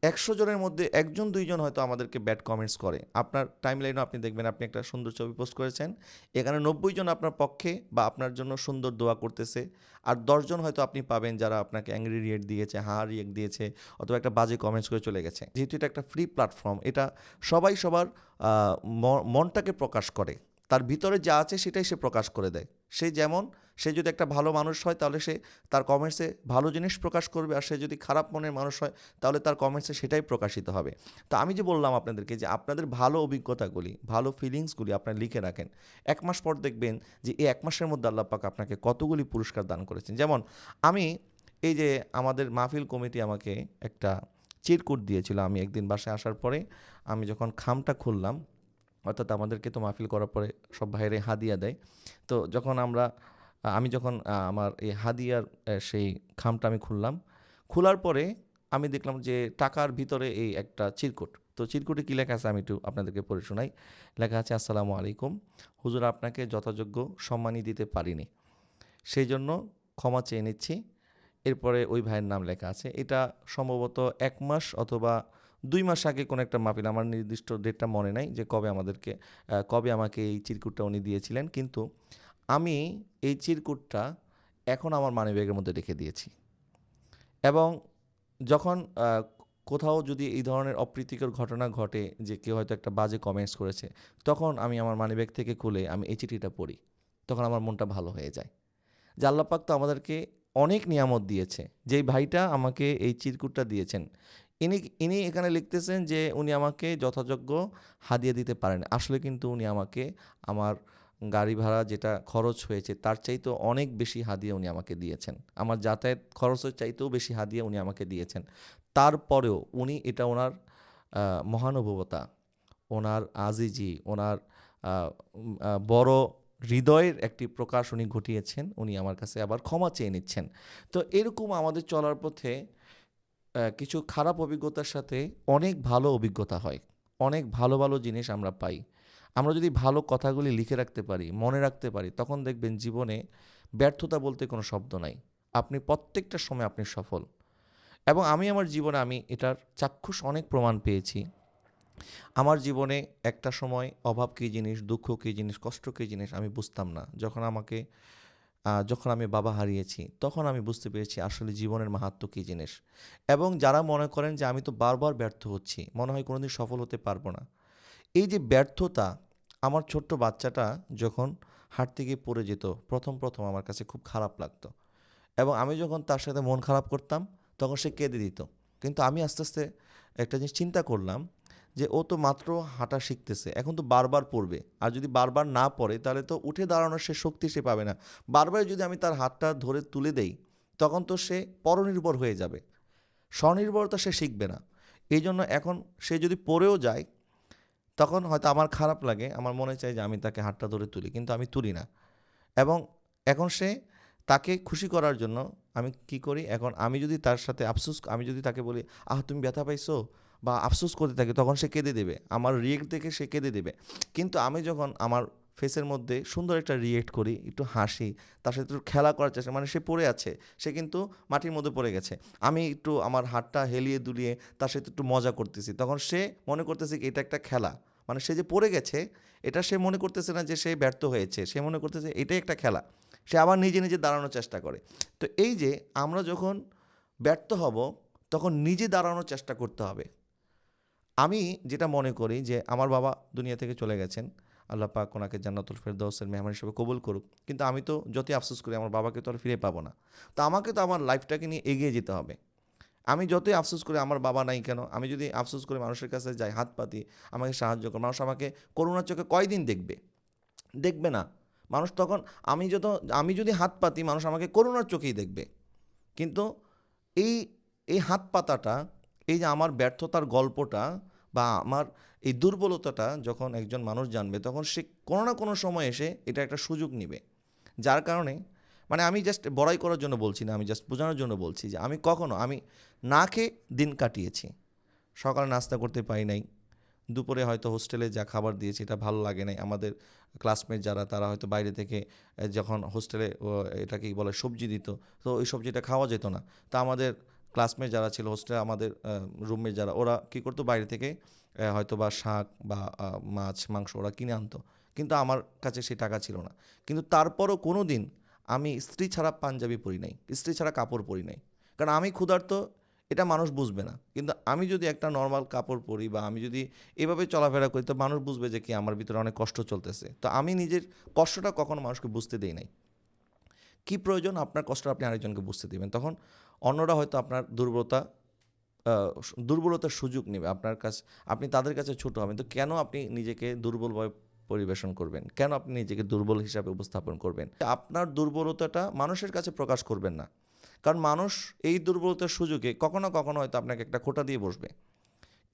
১০০ জনের মধ্যে ১ জন ২ জন হয়তো আমাদেরকে ব্যাড কমেন্টস করে। আপনার টাইমলাইনেও আপনি দেখবেন আপনি একটা সুন্দর ছবি পোস্ট করেছেন। এখানে ৯০ জন আপনার পক্ষে বা আপনার জন্য সুন্দর দোয়া করতেছে। আর ১০ জন হয়তো আপনি পাবেন যারা আপনাকে অ্যাংরি রিয়েক্ট দিয়েছে, হা রিয়েক্ট দিয়েছে অথবা একটা বাজে কমেন্টস করে চলে গেছে। যেহেতু এটা একটা ফ্রি প্ল্যাটফর্ম, এটা সবাই সবার আ ম মনটাকে প্রকাশ করে। তার ভিতরে যা আছে সেটাই সে প্রকাশ করে দেয়। সে যেমন, সে যদি একটা ভালো মানুষ হয় তাহলে সে তার কমেন্টসে ভালো জিনিস প্রকাশ করবে। আর সে যদি খারাপ মনের মানুষ হয় তাহলে তার কমেন্টসে সেটাই প্রকাশিত হবে। তো আমি যে বললাম আপনাদেরকে যে আপনাদের ভালো অভিজ্ঞতাগুলি, ভালো ফিলিংসগুলি আপনারা লিখে রাখেন। ১ মাস পর দেখবেন যে এই ১ মাসের মধ্যে আল্লাহ পাক আপনাকে কতগুলি পুরস্কার দান করেছেন। যেমন আমি এই যে আমাদের মাহফিল কমিটি আমাকে একটা চিরকুট দিয়েছিল। আমি একদিন বাসায় আসার পরে আমি যখন খামটা খুললাম, অর্থাৎ আমাদেরকে তো মাহফিল করার পরে সব ভাইয়েরাই হাদিয়া দেয়। তো যখন আমি যখন আমার এই হাদিয়ার সেই খামটা আমি খুললাম। খোলার পরে আমি দেখলাম যে টাকার ভিতরে এই একটা চিরকুট। তো চিরকুটে কী লেখা আছে আমি একটু আপনাদেরকে পড়ে শোনাই। লেখা আছে, "আসসালামু আলাইকুম। হুজুর আপনাকে যথাযোগ্য সম্মানই দিতে পারিনি। সেইজন্য ক্ষমা চেয়ে নিচ্ছি।" এরপরে ওই ভাইয়ের নাম লেখা আছে। এটা সম্ভবত ১ মাস অথবা ২ মাস আগে কোনো একটা মাহফিল। আমার নির্দিষ্ট ডেটটা মনে নাই যে কবে আমাকে এই চিরকুটটা উনি দিয়েছিলেন। কিন্তু আমি এই চিরকুটটা এখন আমার মানিব্যাগের মধ্যে রেখে দিয়েছি। এবং যখন কোথাও যদি এই ধরনের অপ্রীতিকর ঘটনা ঘটে যে কেউ হয়তো একটা বাজে কমেন্টস করেছে, তখন আমি আমার মানিব্যাগ থেকে খুলে আমি এই চিঠিটা পড়ি। তখন আমার মনটা ভালো হয়ে যায়। যে আল্লাহ পাক তো আমাদেরকে অনেক নিয়ামত দিয়েছে। যেই ভাইটা আমাকে এই চিরকুটটা দিয়েছেন, ইনি ইনি এখানে লিখতেছেন যে উনি আমাকে যথাযোগ্য হাদিয়া দিতে পারেন। আসলে কিন্তু উনি আমাকে আমার গাড়ি ভাড়া যেটা খরচ হয়েছে তার চাইতেও অনেক বেশি হাদিয়া উনি আমাকে দিয়েছেন। আমার যাতায়াত খরচের চাইতেও বেশি হাদিয়া উনি আমাকে দিয়েছেন। তারপরেও উনি এটা উনার আ মহানুভবতা, ওনার আজিজি, ওনার আ বড় হৃদয়ের একটি প্রকাশ উনি ঘটিয়েছেন। উনি আমার কাছে আবার ক্ষমা চেয়ে নিচ্ছেন। তো এরকম আমাদের চলার পথে কিছু খারাপ অভিজ্ঞতার সাথে অনেক ভালো অভিজ্ঞতা হয়। অনেক ভালো, ভালো জিনিস আমরা পাই। আমরা যদি ভালো কথাগুলি লিখে রাখতে পারি, মনে রাখতে পারি, তখন দেখবেন জীবনে ব্যর্থতা বলতে কোনো শব্দ নাই। আপনি প্রত্যেকটা সময় আপনি সফল। এবং আমি আমার জীবনে আমি এটার চাক্ষুষ অনেক প্রমাণ পেয়েছি। আমার জীবনে একটা সময় অভাব কী জিনিস, দুঃখ কী জিনিস, কষ্ট কী জিনিস আমি বুঝতাম না। যখন আমি বাবা হারিয়েছি, তখন আমি বুঝতে পেরেছি আসলে জীবনের মাহাত্ম্য কী জিনিস। এবং যারা মনে করেন যে আমি তো বারবার ব্যর্থ হচ্ছি, মনে হয় কোনোদিন সফল হতে পারবো না। এই যে ব্যর্থতা, আমার ছোট্ট বাচ্চাটা যখন হাঁটতে গিয়ে পড়ে যেত, প্রথম আমার কাছে খুব খারাপ লাগতো। এবং আমি যখন তার সাথে মন খারাপ করতাম, তখন সে কেঁদে দিত। কিন্তু আমি আস্তে, আস্তে একটা জিনিস চিন্তা করলাম যে ও তো মাত্র হাঁটা শিখতেছে। এখন তো বারবার পড়বে। আর যদি বারবার না পড়ে তাহলে তো উঠে দাঁড়ানোর সে শক্তি সে পাবে না। বারবার যদি আমি তার হাতটা ধরে তুলে দেই, তখন তো সে পরনির্ভর হয়ে যাবে। স্বনির্ভরতা সে শিখবে না। এইজন্য এখন সে যদি পড়েও যায়, তখন হয়তো আমার খারাপ লাগে। আমার মনে চায় যে আমি তাকে হাতটা ধরে তুলি। কিন্তু আমি তুলি না। এবং এখন সে তাকে খুশি করার জন্য আমি কি করি, এখন আমি যদি তার সাথে আমি যদি তাকে বলি, তুমি ব্যথা পাইছো বা আফসোস করতে থাকি, তখন সে কেঁদে দেবে। আমার রিয়েক্ট দেখে সে কেঁদে দেবে। কিন্তু আমি যখন আমার ফেসের মধ্যে সুন্দর একটা রিয়েক্ট করি, একটু হাসি, তার সাথে একটু খেলা করার চেষ্টা, মানে সে পড়ে আছে, সে কিন্তু মাটির মধ্যে পড়ে গেছে, আমি একটু আমার হাতটা হেলিয়ে দুলিয়ে তার সাথে একটু মজা করতেছি, তখন সে মনে করতেছে কি এটা একটা খেলা। মানে সে যে পড়ে গেছে, এটা সে মনে করতেছে না যে সে ব্যর্থ হয়েছে, সে মনে করতেছে এটাই একটা খেলা। সে আবার নিজে নিজে দাঁড়ানোর চেষ্টা করে। তো এই যে আমরা যখন ব্যর্থ হব, তখন নিজে দাঁড়ানোর চেষ্টা করতে হবে। আমি যেটা মনে করি যে আমার বাবা দুনিয়া থেকে চলে গেছেন, আল্লাহ পাক ওনাকে জান্নাতুল ফেরদৌসের মেহমান হিসেবে কবুল করুক। কিন্তু আমি তো যতই আফসোস করি আমার বাবাকে তো আর ফিরে পাবো না। তো আমাকে তো আমার লাইফটাকে নিয়ে এগিয়ে যেতে হবে। আমি যতই আফসোস করি আমার বাবা নাই কেন, আমি যদি আফসোস করে মানুষের কাছে যাই, হাত পাতি, আমাকে সাহায্য করে, মানুষ আমাকে করুণার চোখে কয়দিন দেখবে? দেখবে না। মানুষ তখন, আমি যদি হাত পাতি, মানুষ আমাকে করুণার চোখেই দেখবে। কিন্তু এই এই হাত পাতাটা, এই যে আমার ব্যর্থতার গল্পটা বা আমার এই দুর্বলতাটা যখন একজন মানুষ জানবে, তখন সে কোনো না কোনো সময় এসে এটা একটা সুযোগ নিবে। যার কারণে, মানে আমি জাস্ট বড়াই করার জন্য বলছি না, আমি জাস্ট বোঝানোর জন্য বলছি যে আমি না খেয়ে দিন কাটিয়েছি। সকালে নাস্তা করতে পারি নাই। দুপুরে হয়তো হোস্টেলে যা খাবার দিয়েছে এটা ভালো লাগে নাই। আমাদের ক্লাসমেট যারা, তারা হয়তো বাইরে থেকে যখন হোস্টেলে এটা কি বলে সবজি দিত, তো ওই সবজিটা খাওয়া যেত না। তো আমাদের ক্লাসমেট যারা ছিল হোস্টেলে, আমাদের রুমমেট যারা, ওরা কি করতো বাইরে থেকে হয়তো বা শাক বা মাছ মাংস ওরা কিনে আনতো। কিন্তু আমার কাছে সেই টাকা ছিল না। কিন্তু তারপরও কোনো দিন আমি ইস্ত্রি ছাড়া পাঞ্জাবি পরি নাই, ইস্ত্রি ছাড়া কাপড় পরি নাই। কারণ আমি ক্ষুধার্ত, এটা মানুষ বুঝবে না। কিন্তু আমি যদি একটা নর্মাল কাপড় পরি বা আমি যদি এভাবে চলাফেরা করি, তো মানুষ বুঝবে যে কি আমার ভিতরে অনেক কষ্ট চলতেছে। তো আমি নিজের কষ্টটা কখনো মানুষকে বুঝতে দেই নাই। কি প্রয়োজন আপনার কষ্ট আপনি আরেকজনকে বুঝতে দিবেন, তখন অন্যরা হয়তো আপনার দুর্বলতার সুযোগ নেবে আপনার কাছে। আপনি তাদের কাছে ছোট হবেন। তো কেন আপনি নিজেকে দুর্বলভাবে পরিবেশন করবেন? কেন আপনি নিজেকে দুর্বল হিসাবে উপস্থাপন করবেন? আপনার দুর্বলতাটা মানুষের কাছে প্রকাশ করবেন না। কারণ মানুষ এই দুর্বলতার সুযোগে কখনো না কখনো হয়তো আপনাকে একটা খোঁটা দিয়ে বসবে।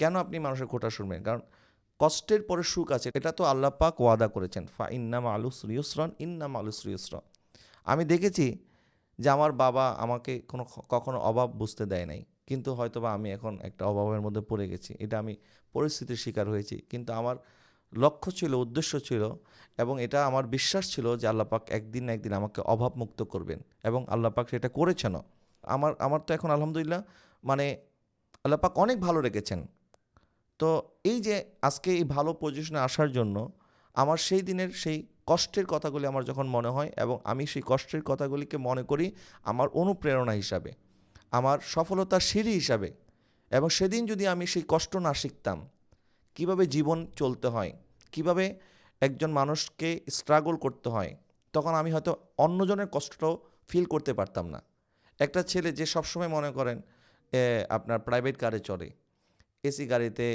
কেন আপনি মানুষের খোঁটা শুনবেন? কারণ কষ্টের পরে সুখ আছে। এটা তো আল্লাহ পাক ওয়াদা করেছেন। ইন্না মা'আল উসরি ইউসরান, ইন্না মা'আল উসরি ইউসরা। আমি দেখেছি যে আমার বাবা আমাকে কখনো অভাব বুঝতে দেয় নাই। কিন্তু হয়তোবা আমি এখন একটা অভাবের মধ্যে পড়ে গেছি। এটা আমি পরিস্থিতির শিকার হয়েছি। কিন্তু আমার লক্ষ্য ছিল, উদ্দেশ্য ছিল, এবং এটা আমার বিশ্বাস ছিল যে আল্লাহ পাক একদিন না একদিন আমাকে অভাবমুক্ত করবেন, এবং আল্লাহ পাক সেটা করেছেনও। আমার আমার তো এখন আলহামদুলিল্লাহ, মানে আল্লাহ পাক অনেক ভালো রেখেছেন। তো এই যে আজকে এই ভালো পজিশনে আসার জন্য আমার সেই দিনের সেই কষ্টের কথাগুলি আমার যখন মনে হয়, এবং আমি সেই কষ্টের কথাগুলিকে মনে করি আমার অনুপ্রেরণা হিসাবে, আমার সফলতার সিঁড়ি হিসাবে। এবং সেদিন যদি আমি সেই কষ্ট না শিখতাম, কিভাবে জীবন চলতে হয়, কিভাবে একজন মানুষকে স্ট্রাগল করতে হয়, তখন আমি হয়তো অন্যজনের কষ্টটাও ফিল করতে পারতাম না। একটা ছেলে যে সবসময় মনে করেন আপনার প্রাইভেট কারে চড়ে, এসি গাড়িতে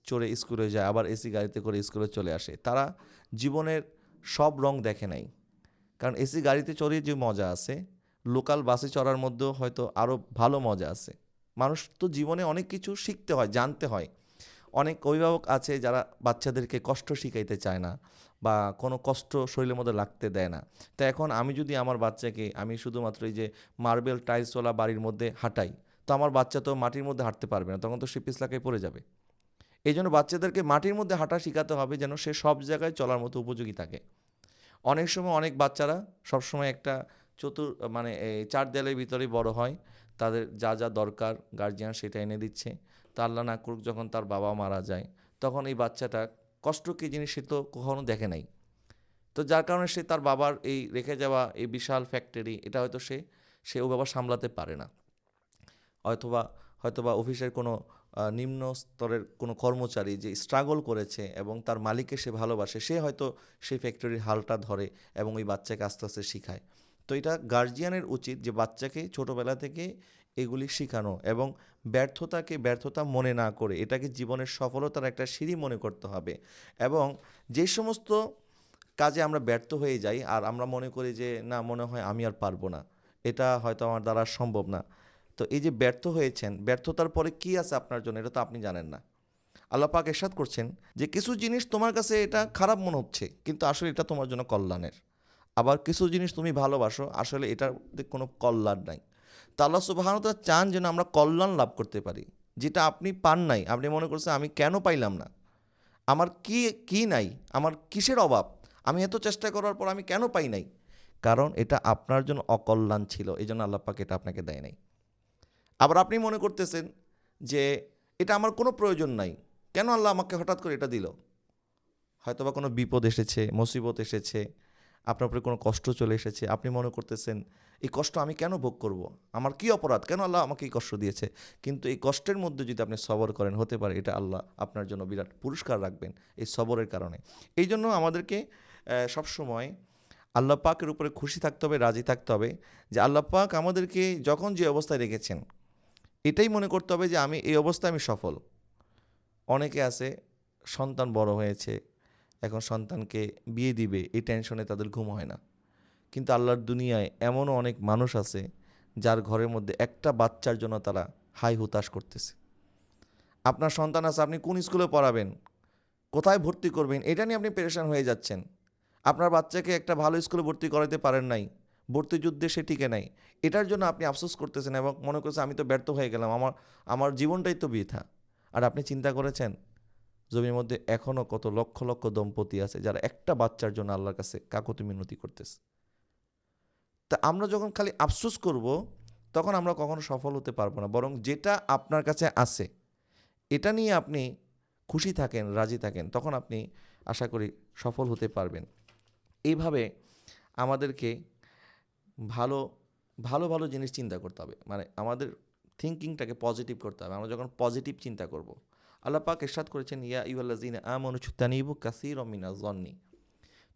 চড়ে স্কুলে যায়, আবার এসি গাড়িতে করে স্কুলে চলে আসে। তারা জীবনের সব রং দেখে নাই। কারণ এসি গাড়িতে চড়ে যে মজা আছে, লোকাল বাসে চড়ার মধ্যেও হয়তো আরও ভালো মজা আছে। মানুষ তো জীবনে অনেক কিছু শিখতে হয়, জানতে হয়। অনেক অভিভাবক আছে যারা বাচ্চাদেরকে কষ্ট শিখাইতে চায় না, বা কোনো কষ্ট শরীরের মধ্যে লাগতে দেয় না। তো এখন আমি যদি আমার বাচ্চাকে আমি শুধুমাত্র এই যে মার্বেল টাইলসওয়ালা বাড়ির মধ্যে হাঁটাই, তো আমার বাচ্চা তো মাটির মধ্যে হাঁটতে পারবে না, তখন তো সে পিছলাকায় পড়ে যাবে। এই জন্য বাচ্চাদেরকে মাটির মধ্যে হাঁটা শেখাতে হবে, যেন সে সব জায়গায় চলার মতো উপযোগী থাকে। অনেক সময় অনেক বাচ্চারা সবসময় একটা মানে এই চার দেয়ালের ভিতরেই বড় হয়। তাদের যা যা দরকার গার্জিয়ান সেটা এনে দিচ্ছে। তা আল্লাহ না করুক যখন তার বাবা মারা যায়, তখন এই বাচ্চাটা কষ্ট কী জিনিস সে তো কখনো দেখে নাই। তো যার কারণে সে তার বাবার এই রেখে যাওয়া এই বিশাল ফ্যাক্টরি, এটা হয়তো সে ওভাবে সামলাতে পারে না। অথবা হয়তোবা অফিসের কোনো নিম্ন স্তরের কোনো কর্মচারী যে স্ট্রাগল করেছে এবং তার মালিককে সে ভালোবাসে, সে হয়তো সেই ফ্যাক্টরির হালটা ধরে এবং ওই বাচ্চাকে আস্তে আস্তে শেখায়। তো এটা গার্জিয়ানের উচিত যে বাচ্চাকে ছোটোবেলা থেকে এগুলি শেখানো, এবং ব্যর্থতাকে ব্যর্থতা মনে না করে এটাকে জীবনের সফলতার একটা সিঁড়ি মনে করতে হবে। এবং যে সমস্ত কাজে আমরা ব্যর্থ হয়ে যাই আর আমরা মনে করি যে না, মনে হয় আমি আর পারবো না, এটা হয়তো আমার দ্বারা সম্ভব না। তো এই যে ব্যর্থ হয়েছেন, ব্যর্থতার পরে কি আছে আপনার জন্য, এটা তো আপনি জানেন না। আল্লাহ পাক ইরশাদ করছেন যে কিছু জিনিস তোমার কাছে এটা খারাপ মনে হচ্ছে, কিন্তু আসলে এটা তোমার জন্য কল্যাণের। আবার কিছু জিনিস তুমি ভালোবাসো, আসলে এটার মধ্যে কোনো কল্যাণ নাই। তো আল্লাহ সুবহানাহু ওয়া তাআলা চান যেন আমরা কল্যাণ লাভ করতে পারি, যেটা আপনি পান নাই। আপনি মনে করছেন আমি কেন পাইলাম না, আমার কি কি নাই, আমার কিসের অভাব, আমি এত চেষ্টা করার পর আমি কেন পাই নাই। কারণ এটা আপনার জন্য অকল্যাণ ছিল, এই জন্য আল্লাহ পাক এটা আপনাকে দেয় নাই। আবার আপনি মনে করতেছেন যে এটা আমার কোনো প্রয়োজন নাই, কেন আল্লাহ আমাকে হঠাৎ করে এটা দিল। হয়তোবা কোনো বিপদ এসেছে, মুসিবত এসেছে, আপনার উপরে কোনো কষ্ট চলে এসেছে, আপনি মনে করতেছেন এই কষ্ট আমি কেন ভোগ করব, আমার কি অপরাধ, কেন আল্লাহ আমাকে এই কষ্ট দিয়েছে। কিন্তু এই কষ্টের মধ্যে যদি আপনি সবর করেন, হতে পারে এটা আল্লাহ আপনার জন্য বিরাট পুরস্কার রাখবেন এই সবরের কারণে। এই জন্য আমাদেরকে সবসময় আল্লাহ পাকের উপরে খুশি থাকতে হবে, রাজি থাকতে হবে যে আল্লাহ পাক আমাদেরকে যখন যে অবস্থায় রেখেছেন, এটাই মনে করতে হবে যে আমি এই অবস্থায় আমি সফল। অনেকে আছে সন্তান বড় হয়েছে, এখন সন্তানকে বিয়ে দিবে, এই টেনশনে তাদের ঘুম হয় না। কিন্তু আল্লাহর দুনিয়ায় এমনও অনেক মানুষ আছে যার ঘরের মধ্যে একটা বাচ্চার জন্য তারা হাই হুতাশ করতেছে। আপনার সন্তান আছে, আপনি কোন স্কুলে পড়াবেন, কোথায় ভর্তি করবেন, এটা নিয়ে আপনি পেরেশান হয়ে যাচ্ছেন। আপনার বাচ্চাকে একটা ভালো স্কুলে ভর্তি করাতে পারেন নাই, ভর্তি যুদ্ধে সে টিকে নাই, এটার জন্য আপনি আফসোস করতেছেন এবং মনে করছেন আমি তো ব্যর্থ হয়ে গেলাম, আমার জীবনটাই তো বৃথা। আর আপনি চিন্তা করেছেন জমির মধ্যে এখনও কত লক্ষ লক্ষ দম্পতি আছে যারা একটা বাচ্চার জন্য আল্লাহর কাছে কাকুতি মিনতি করতেছে। তা আমরা যখন খালি আফসোস করব, তখন আমরা কখনো সফল হতে পারবো না। বরং যেটা আপনার কাছে আছে এটা নিয়ে আপনি খুশি থাকেন, রাজি থাকেন, তখন আপনি আশা করি সফল হতে পারবেন। এইভাবে আমাদেরকে ভালো ভালো ভালো জিনিস চিন্তা করতে হবে, মানে আমাদের থিঙ্কিংটাকে পজিটিভ করতে হবে। আমরা যখন পজিটিভ চিন্তা করব, আল্লাহ পাক ইরশাদ করেছেন ইয়া আইয়ুহাল্লাযীনা আমানু ইজতানিবু কাসীরাম মিনাজ যন্নি,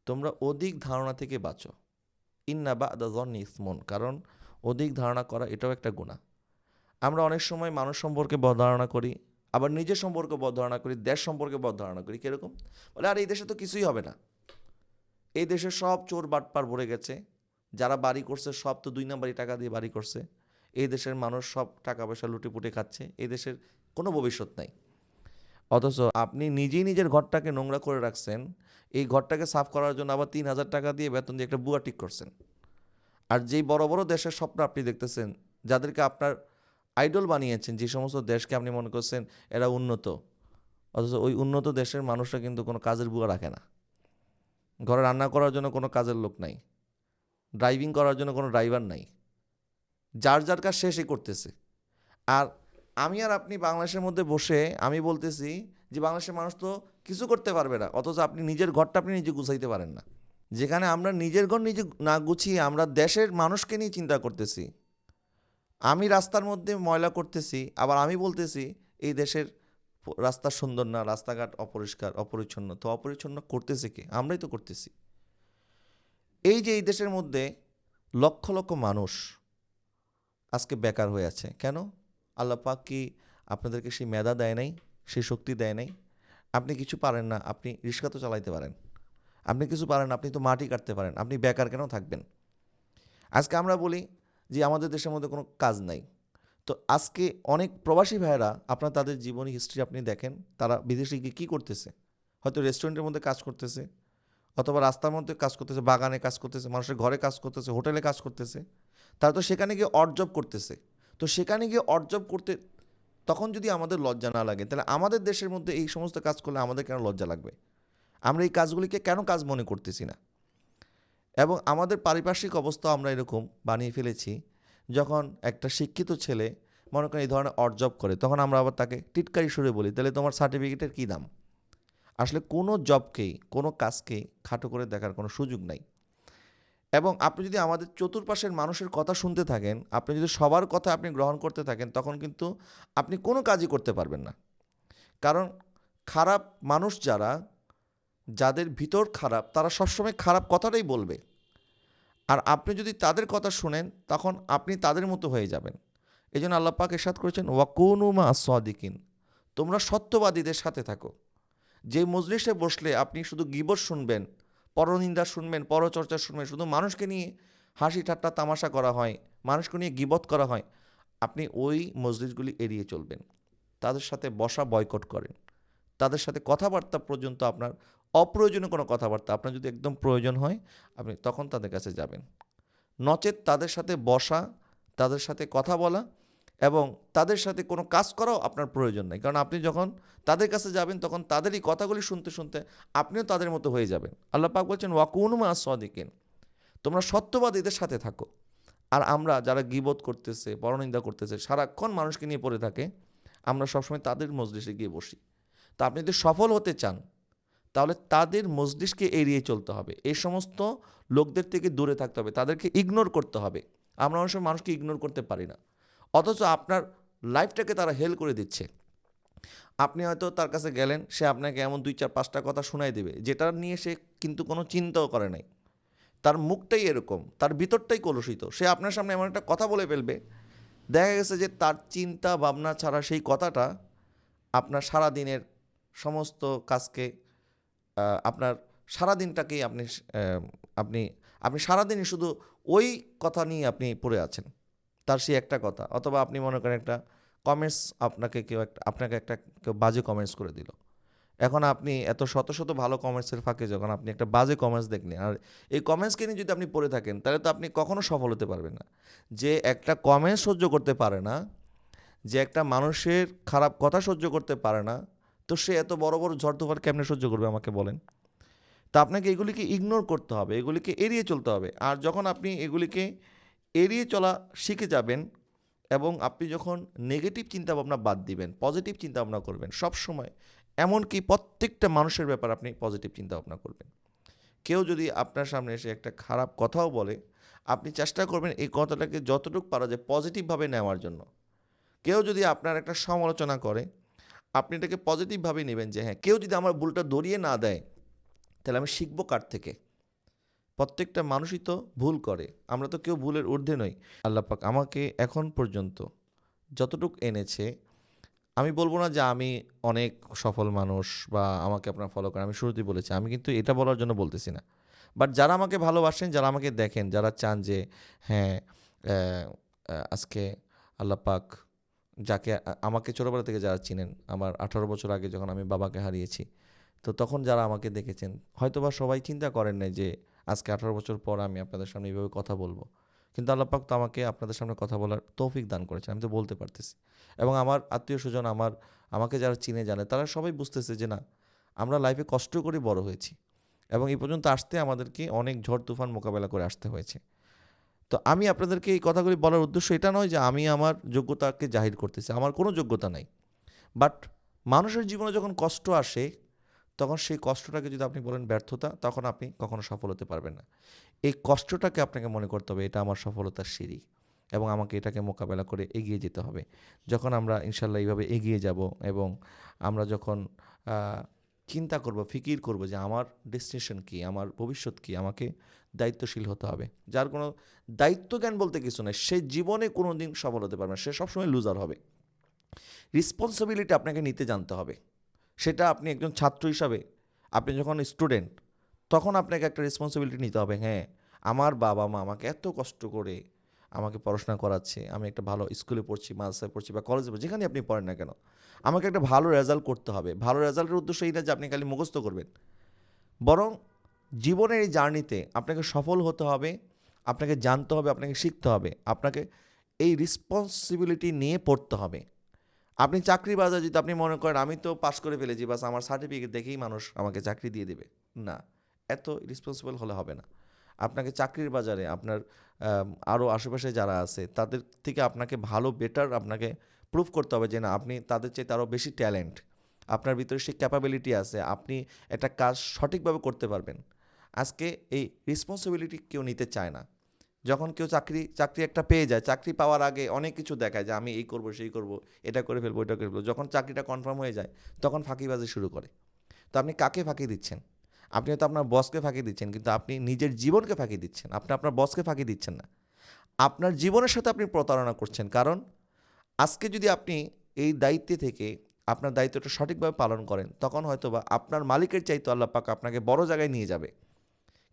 তোমরা অধিক ধারণা থেকে বাঁচো। ইন্না বা'দা যন্নি ইসমুন, কারণ অধিক ধারণা করা এটাও একটা গুনাহ। আমরা অনেক সময় মানুষ সম্পর্কে বদ ধারণা করি, আবার নিজের সম্পর্কে বদ ধারণা করি, দেশ সম্পর্কে বদ ধারণা করি। কীরকম? বলে আর এই দেশে তো কিছুই হবে না, এই দেশে সব চোর বাটপার ভরে গেছে, যারা বাড়ি করছে সব তো 2 নাম্বারি টাকা দিয়ে বাড়ি করছে, এই দেশের মানুষ সব টাকা পয়সা লুটেপুটে খাচ্ছে, এই দেশের কোনো ভবিষ্যৎ নাই। অথচ আপনি নিজেই নিজের ঘরটাকে নোংরা করে রাখছেন, এই ঘরটাকে সাফ করার জন্য আবার 3,000 টাকা দিয়ে বেতন দিয়ে একটা বুয়া ঠিক করছেন। আর যেই বড় বড় দেশের স্বপ্ন আপনি দেখতেছেন, যাদেরকে আপনার আইডল বানিয়েছেন, যে সমস্ত দেশকে আপনি মনে করছেন এরা উন্নত, অথচ ওই উন্নত দেশের মানুষরা কিন্তু কোনো কাজের বুয়া রাখে না। ঘরে রান্না করার জন্য কোনো কাজের লোক নাই, ড্রাইভিং করার জন্য কোনো ড্রাইভার নাই, যার যার কাজ শেষই করতেছে। আর আমি আর আপনি বাংলাদেশের মধ্যে বসে আমি বলতেছি যে বাংলাদেশের মানুষ তো কিছু করতে পারবে না, অথচ আপনি নিজের ঘরটা আপনি নিজে গুছাইতে পারেন না। যেখানে আমরা নিজের ঘর নিজে না গুছিয়ে আমরা দেশের মানুষকে নিয়ে চিন্তা করতেছি। আমি রাস্তার মধ্যে ময়লা করতেছি, আবার আমি বলতেছি এই দেশের রাস্তা সুন্দর না, রাস্তাঘাট অপরিষ্কার অপরিচ্ছন্ন। তো অপরিচ্ছন্ন করতেছে কে? আমরাই তো করতেছি। এই যে এই দেশের মধ্যে লক্ষ লক্ষ মানুষ আজকে বেকার হয়ে আছে, কেন? আল্লাহ পাক কি আপনাদেরকে সেই মেধা দেয় নাই, সেই শক্তি দেয় নাই? আপনি কিছু পারেন না, আপনি রিক্সা তো চালাইতে পারেন। আপনি কিছু পারেন না, আপনি তো মাটি কাটতে পারেন। আপনি বেকার কেন থাকবেন? আজকে আমরা বলি যে আমাদের দেশের মধ্যে কোনো কাজ নাই। তো আজকে অনেক প্রবাসী ভাইয়েরা আপনার তাদের জীবনী হিস্ট্রি আপনি দেখেন, তারা বিদেশে গিয়ে কী করতেছে? হয়তো রেস্টুরেন্টের মধ্যে কাজ করতেছে, অথবা রাস্তার মধ্যে কাজ করতেছে, বাগানে কাজ করতেছে, মানুষের ঘরে কাজ করতেছে, হোটেলে কাজ করতেছে। তারা তো সেখানে গিয়ে অড জব করতেছে। তো সেখানে গিয়ে অড জব করতে তখন যদি আমাদের লজ্জা না লাগে, তাহলে আমাদের দেশের মধ্যে এই সমস্ত কাজ করলে আমাদের কেন লজ্জা লাগবে? আমরা এই কাজগুলিকে কেন কাজ মনে করতেছি না? এবং আমাদের পারিপার্শ্বিক অবস্থা আমরা এরকম বানিয়ে ফেলেছি, যখন একটা শিক্ষিত ছেলে মনে করেন এই ধরনের অড জব করে, তখন আমরা আবার তাকে টিটকারি সুরে বলি, তাহলে তোমার সার্টিফিকেটের কী দাম? আসলে কোনো জবকেই, কোনো কাজকেই খাটো করে দেখার কোনো সুযোগ নাই। এবং আপনি যদি আমাদের চতুর্পাশের মানুষের কথা শুনতে থাকেন, আপনি যদি সবার কথা আপনি গ্রহণ করতে থাকেন, তখন কিন্তু আপনি কোনো কাজই করতে পারবেন না। কারণ খারাপ মানুষ যারা, যাদের ভিতর খারাপ, তারা সবসময় খারাপ কথাটাই বলবে। আর আপনি যদি তাদের কথা শুনেন, তখন আপনি তাদের মতো হয়ে যাবেন। এই জন্য আল্লাহ পাক ইরশাদ করেছেন, ওয়াকুনু মা আস-সাদিকিন, তোমরা সত্যবাদীদের সাথে থাকো। যে মজলিসে বসলে আপনি শুধু গীবত শুনবেন, পরনিন্দা শুনবেন, পরচর্চা শুনবেন, শুধু মানুষকে নিয়ে হাসি ঠাট্টা তামাশা করা হয়, মানুষকে নিয়ে গীবত করা হয়, আপনি ওই মজলিসগুলি এড়িয়ে চলবেন। তাদের সাথে বসা বয়কট করেন। তাদের সাথে কথাবার্তা পর্যন্ত আপনার অপ্রয়োজনীয় কোনো কথাবার্তা, আপনার যদি একদম প্রয়োজন হয়, আপনি তখন তাদের কাছে যাবেন। নচেৎ তাদের সাথে বসা, তাদের সাথে কথা বলা এবং তাদের সাথে কোনো কাজ করাও আপনার প্রয়োজন নেই। কারণ আপনি যখন তাদের কাছে যাবেন, তখন তাদেরই কথাগুলি শুনতে শুনতে আপনিও তাদের মতো হয়ে যাবেন। আল্লাহ পাক বলছেন, ওয়াকুনু মা আস-সাদিকিন, তোমরা সত্যবাদীদের সাথে থাকো। আর আমরা যারা গীবত করতেছে, পরনিন্দা করতেছে, সারাক্ষণ মানুষকে নিয়ে পড়ে থাকে, আমরা সবসময় তাদের মজলিসে গিয়ে বসি। তা আপনি যদি সফল হতে চান, তাহলে তাদের মজলিসকে এড়িয়ে চলতে হবে। এই সমস্ত লোকদের থেকে দূরে থাকতে হবে, তাদেরকে ইগনোর করতে হবে। আমরা অনেক সময় মানুষকে ইগনোর করতে পারি না, অথচ আপনার লাইফটাকে তারা হেল করে দিচ্ছে। আপনি হয়তো তার কাছে গেলেন, সে আপনাকে এমন ২-৪-৫টা কথা শোনাই দেবে, যেটা নিয়ে সে কিন্তু কোনো চিন্তাও করে নাই। তার মুখটাই এরকম, তার ভিতরটাই কলুষিত। সে আপনার সামনে এমন একটা কথা বলে ফেলবে, দেখা গেছে যে তার চিন্তা ভাবনা ছাড়া সেই কথাটা আপনার সারাদিনের সমস্ত কাজকে, আপনার সারাদিনটাকেই আপনি আপনি সারাদিনই শুধু ওই কথা নিয়ে আপনি পড়ে আছেন, তার সেই একটা কথা। অথবা আপনি মনে করেন একটা কমেন্টস, আপনাকে একটা কেউ বাজে কমেন্টস করে দিল। এখন আপনি এত শত শত ভালো কমেন্টসের ফাঁকে যখন আপনি একটা বাজে কমেন্টস দেখলেন, আর এই কমেন্টসকে নিয়ে যদি আপনি পড়ে থাকেন, তাহলে তো আপনি কখনো সফল হতে পারবেন না। যে একটা কমেন্টস সহ্য করতে পারে না, যে একটা মানুষের খারাপ কথা সহ্য করতে পারে না, তো সে এত বড় বড় ঝড় তুফান কেমনে সহ্য করবে আমাকে বলেন? তা আপনাকে এগুলিকে ইগনোর করতে হবে, এগুলিকে এড়িয়ে চলতে হবে। আর যখন আপনি এগুলিকে এড়িয়ে চলা শিখে যাবেন, এবং আপনি যখন নেগেটিভ চিন্তাভাবনা বাদ দিবেন, পজিটিভ চিন্তাভাবনা করবেন সব সময়, এমনকি প্রত্যেকটা মানুষের ব্যাপারে আপনি পজিটিভ চিন্তাভাবনা করবেন। কেউ যদি আপনার সামনে এসে একটা খারাপ কথাও বলে, আপনি চেষ্টা করবেন এই কথাটাকে যতটুকু পারা যায় পজিটিভভাবে নেওয়ার জন্য। কেউ যদি আপনার একটা সমালোচনা করে, আপনি এটাকে পজিটিভভাবে নেবেন যে হ্যাঁ, কেউ যদি আমার ভুলটা ধরিয়ে না দেয়, তাহলে আমি শিখবো কার থেকে? প্রত্যেকটা মানুষই তো ভুল করে, আমরা তো কেউ ভুলের ঊর্ধ্বে নই। আল্লাহ পাক আমাকে এখন পর্যন্ত যতটুক এনেছে, আমি বলবো না যে আমি অনেক সফল মানুষ বা আমাকে আপনারা ফলো করেন। আমি শুরুতেই বলেছি, আমি কিন্তু এটা বলার জন্য বলতেছি না। বাট যারা আমাকে ভালোবাসেন, যারা আমাকে দেখেন, যারা চান যে হ্যাঁ, আজকে আল্লাহ পাক যাকে আমাকে ছোটোবেলা থেকে যারা চিনেন, আমার 18 বছর আগে যখন আমি বাবাকে হারিয়েছি, তো তখন যারা আমাকে দেখেছেন, হয়তোবা সবাই চিন্তা করেন নাই যে আজকে 18 বছর পর আমি আপনাদের সামনে এইভাবে কথা বলবো। কিন্তু আল্লাহ পাক তো আমাকে আপনাদের সামনে কথা বলার তৌফিক দান করেছেন, আমি তো বলতে পারতেছি। এবং আমার আত্মীয়স্বজন, আমাকে যারা চিনে জানে, তারা সবাই বুঝতেছে যে না, আমরা লাইফে কষ্ট করে বড় হয়েছি এবং এই পর্যন্ত আসতে আমাদেরকে অনেক ঝড় তুফান মোকাবেলা করে আসতে হয়েছে। তো আমি আপনাদেরকে এই কথাগুলি বলার উদ্দেশ্য এটা নয় যে আমি আমার যোগ্যতাকে জাহির করতেছি, আমার কোনো যোগ্যতা নাই। বাট মানুষের জীবনে যখন কষ্ট আসে, তখন সেই কষ্টটাকে যদি আপনি বলেন ব্যর্থতা, তখন আপনি কখনো সফল হতে পারবেন না। এই কষ্টটাকে আপনাকে মনে করতে হবে এটা আমার সফলতার সিঁড়ি, এবং আমাকে এটাকে মোকাবেলা করে এগিয়ে যেতে হবে। যখন আমরা ইনশাল্লাহ এইভাবে এগিয়ে যাব, এবং আমরা যখন চিন্তা করব, ফিকির করব যে আমার ডেস্টিনেশন কী, আমার ভবিষ্যৎ কী, আমাকে দায়িত্বশীল হতে হবে। যার কোনো দায়িত্ব জ্ঞান বলতে কিছু নেই, সে জীবনে কোনো দিন সফল হতে পারবে না, সে সবসময় লুজার হবে। রেসপন্সিবিলিটি আপনাকে নিতে জানতে হবে। সেটা আপনি একজন ছাত্র হিসাবে, আপনি যখন স্টুডেন্ট, তখন আপনাকে একটা রেসপন্সিবিলিটি নিতে হবে। হ্যাঁ, আমার বাবা মা আমাকে এত কষ্ট করে আমাকে পড়াশোনা করাচ্ছে, আমি একটা ভালো স্কুলে পড়ছি, মাদ্রাসায় পড়ছি বা কলেজে পড়ছি, যেখানে আপনি পড়েন না কেন, আমাকে একটা ভালো রেজাল্ট করতে হবে। ভালো রেজাল্টের উদ্দেশ্য এই না যে আপনি খালি মুখস্থ করবেন, বরং জীবনের এই জার্নিতে আপনাকে সফল হতে হবে, আপনাকে জানতে হবে, আপনাকে শিখতে হবে, আপনাকে এই রেসপন্সিবিলিটি নিয়ে পড়তে হবে। আপনি চাকরি বাজার যদি আপনি মনে করেন আমি তো পাশ করে ফেলেছি, বাস আমার সার্টিফিকেট দেখেই মানুষ আমাকে চাকরি দিয়ে দেবে, না, এত রেসপন্সিবল হলে হবে না। আপনাকে চাকরির বাজারে আপনার আরও আশেপাশে যারা আছে তাদের থেকে আপনাকে ভালো বেটার আপনাকে প্রুভ করতে হবে যে না, আপনি তাদের চেয়ে আরও বেশি ট্যালেন্ট, আপনার ভিতরে সেই ক্যাপাবিলিটি আছে, আপনি একটা কাজ সঠিকভাবে করতে পারবেন। আজকে এই রেসপন্সিবিলিটি কেউ নিতে চায় না। যখন কেউ চাকরি একটা পেয়ে যায়, চাকরি পাওয়ার আগে অনেক কিছু দেখায় যে আমি এই করব, সেই করব, এটা করে ফেলবো, ওইটা করে ফেলবো। যখন চাকরিটা কনফার্ম হয়ে যায় তখন ফাঁকিবাজি শুরু করে। তো আপনি কাকে ফাঁকি দিচ্ছেন? আপনি হয়তো আপনার বসকে ফাঁকি দিচ্ছেন, কিন্তু আপনি নিজের জীবনকে ফাঁকি দিচ্ছেন। আপনি আপনার বসকে ফাঁকি দিচ্ছেন না, আপনার জীবনের সাথে আপনি প্রতারণা করছেন। কারণ আজকে যদি আপনি এই দায়িত্বে থেকে আপনার দায়িত্বটা সঠিকভাবে পালন করেন, তখন হয়তোবা আপনার মালিকের চাইতে আল্লাহ পাক আপনাকে বড় জায়গায় নিয়ে যাবে।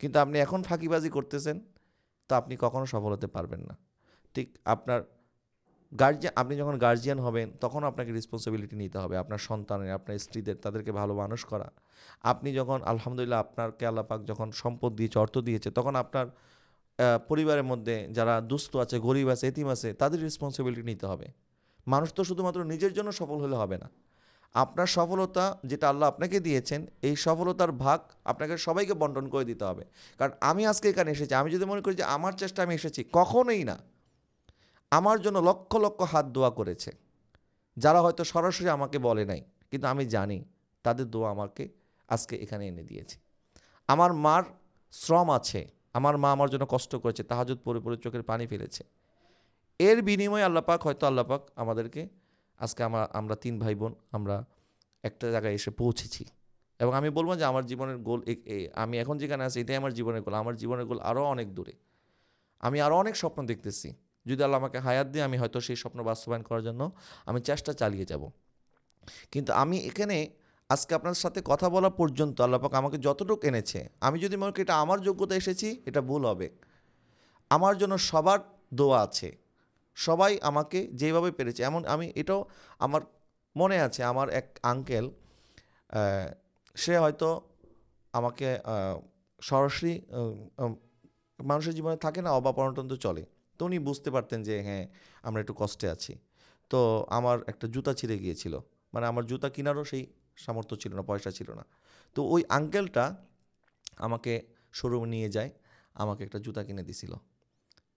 কিন্তু আপনি এখন ফাঁকিবাজি করতেছেন, তো আপনি কখনো সফল হতে পারবেন না। ঠিক আপনার আপনি যখন গার্জিয়ান হবেন তখন আপনাকে রেসপন্সিবিলিটি নিতে হবে আপনার সন্তানের, আপনার স্ত্রীদের, তাদেরকে ভালো মানুষ করা। আপনি যখন আলহামদুলিল্লাহ আপনাকে আল্লাহ পাক যখন সম্পদ দিয়েছে, অর্থ দিয়েছে, তখন আপনার পরিবারের মধ্যে যারা দুস্থ আছে, গরিব আছে, এতিম আছে, তাদের রেসপন্সিবিলিটি নিতে হবে। মানুষ তো শুধুমাত্র নিজের জন্য সফল হলে হবে না। আপনার সফলতা যেটা আল্লাহ আপনাকে দিয়েছেন, এই সফলতার ভাগ আপনাকে সবাইকে বন্টন করে দিতে হবে। কারণ আমি আজকে এখানে এসেছি, আমি যদি মনে করি যে আমার চেষ্টা আমি এসেছি, কখনোই না। আমার জন্য লক্ষ লক্ষ হাত দোয়া করেছে, যারা হয়তো সরাসরি আমাকে বলে নাই, কিন্তু আমি জানি তাদের দোয়া আমাকে আজকে এখানে এনে দিয়েছে। আমার মার শ্রম আছে, আমার মা আমার জন্য কষ্ট করেছে, তাহাজ্জুদ পড়ে পড়ে চোখের পানি ফেলেছে। এর বিনিময়ে আল্লাপাক হয়তো আল্লাপাক আমাদেরকে আজকে আমরা 3 ভাই বোন আমরা একটা জায়গায় এসে পৌঁছেছি। এবং আমি বলবো যে আমার জীবনের গোল, আমি এখন যেখানে আছি এটাই আমার জীবনের গোল। আমার জীবনের গোল আরও অনেক দূরে। আমি আরও অনেক স্বপ্ন দেখতেছি। যদি আল্লাহ আমাকে হায়াত দিয়ে, আমি হয়তো সেই স্বপ্ন বাস্তবায়ন করার জন্য আমি চেষ্টা চালিয়ে যাব। কিন্তু আমি এখানে আজকে আপনার সাথে কথা বলা পর্যন্ত আল্লাহ পাক আমাকে যতটুকু এনেছে, আমি যদি মনে করি এটা আমার যোগ্যতা এসেছি, এটা ভুল হবে। আমার জন্য সবার দোয়া আছে, সবাই আমাকে যেভাবে পেরেছে। এমন আমি এটাও আমার মনে আছে, আমার এক আঙ্কেল, সে হয়তো আমাকে সরাসরি মানুষের জীবনে থাকে না, অভাব অনটন তো চলে। তো উনি বুঝতে পারতেন যে হ্যাঁ, আমরা একটু কষ্টে আছি। তো আমার একটা জুতা ছিঁড়ে গিয়েছিল, মানে আমার জুতা কেনারও সেই সামর্থ্য ছিল না, পয়সা ছিল না। তো ওই আঙ্কেলটা আমাকে শোরুমে নিয়ে যায়, আমাকে একটা জুতা কিনে দিছিল।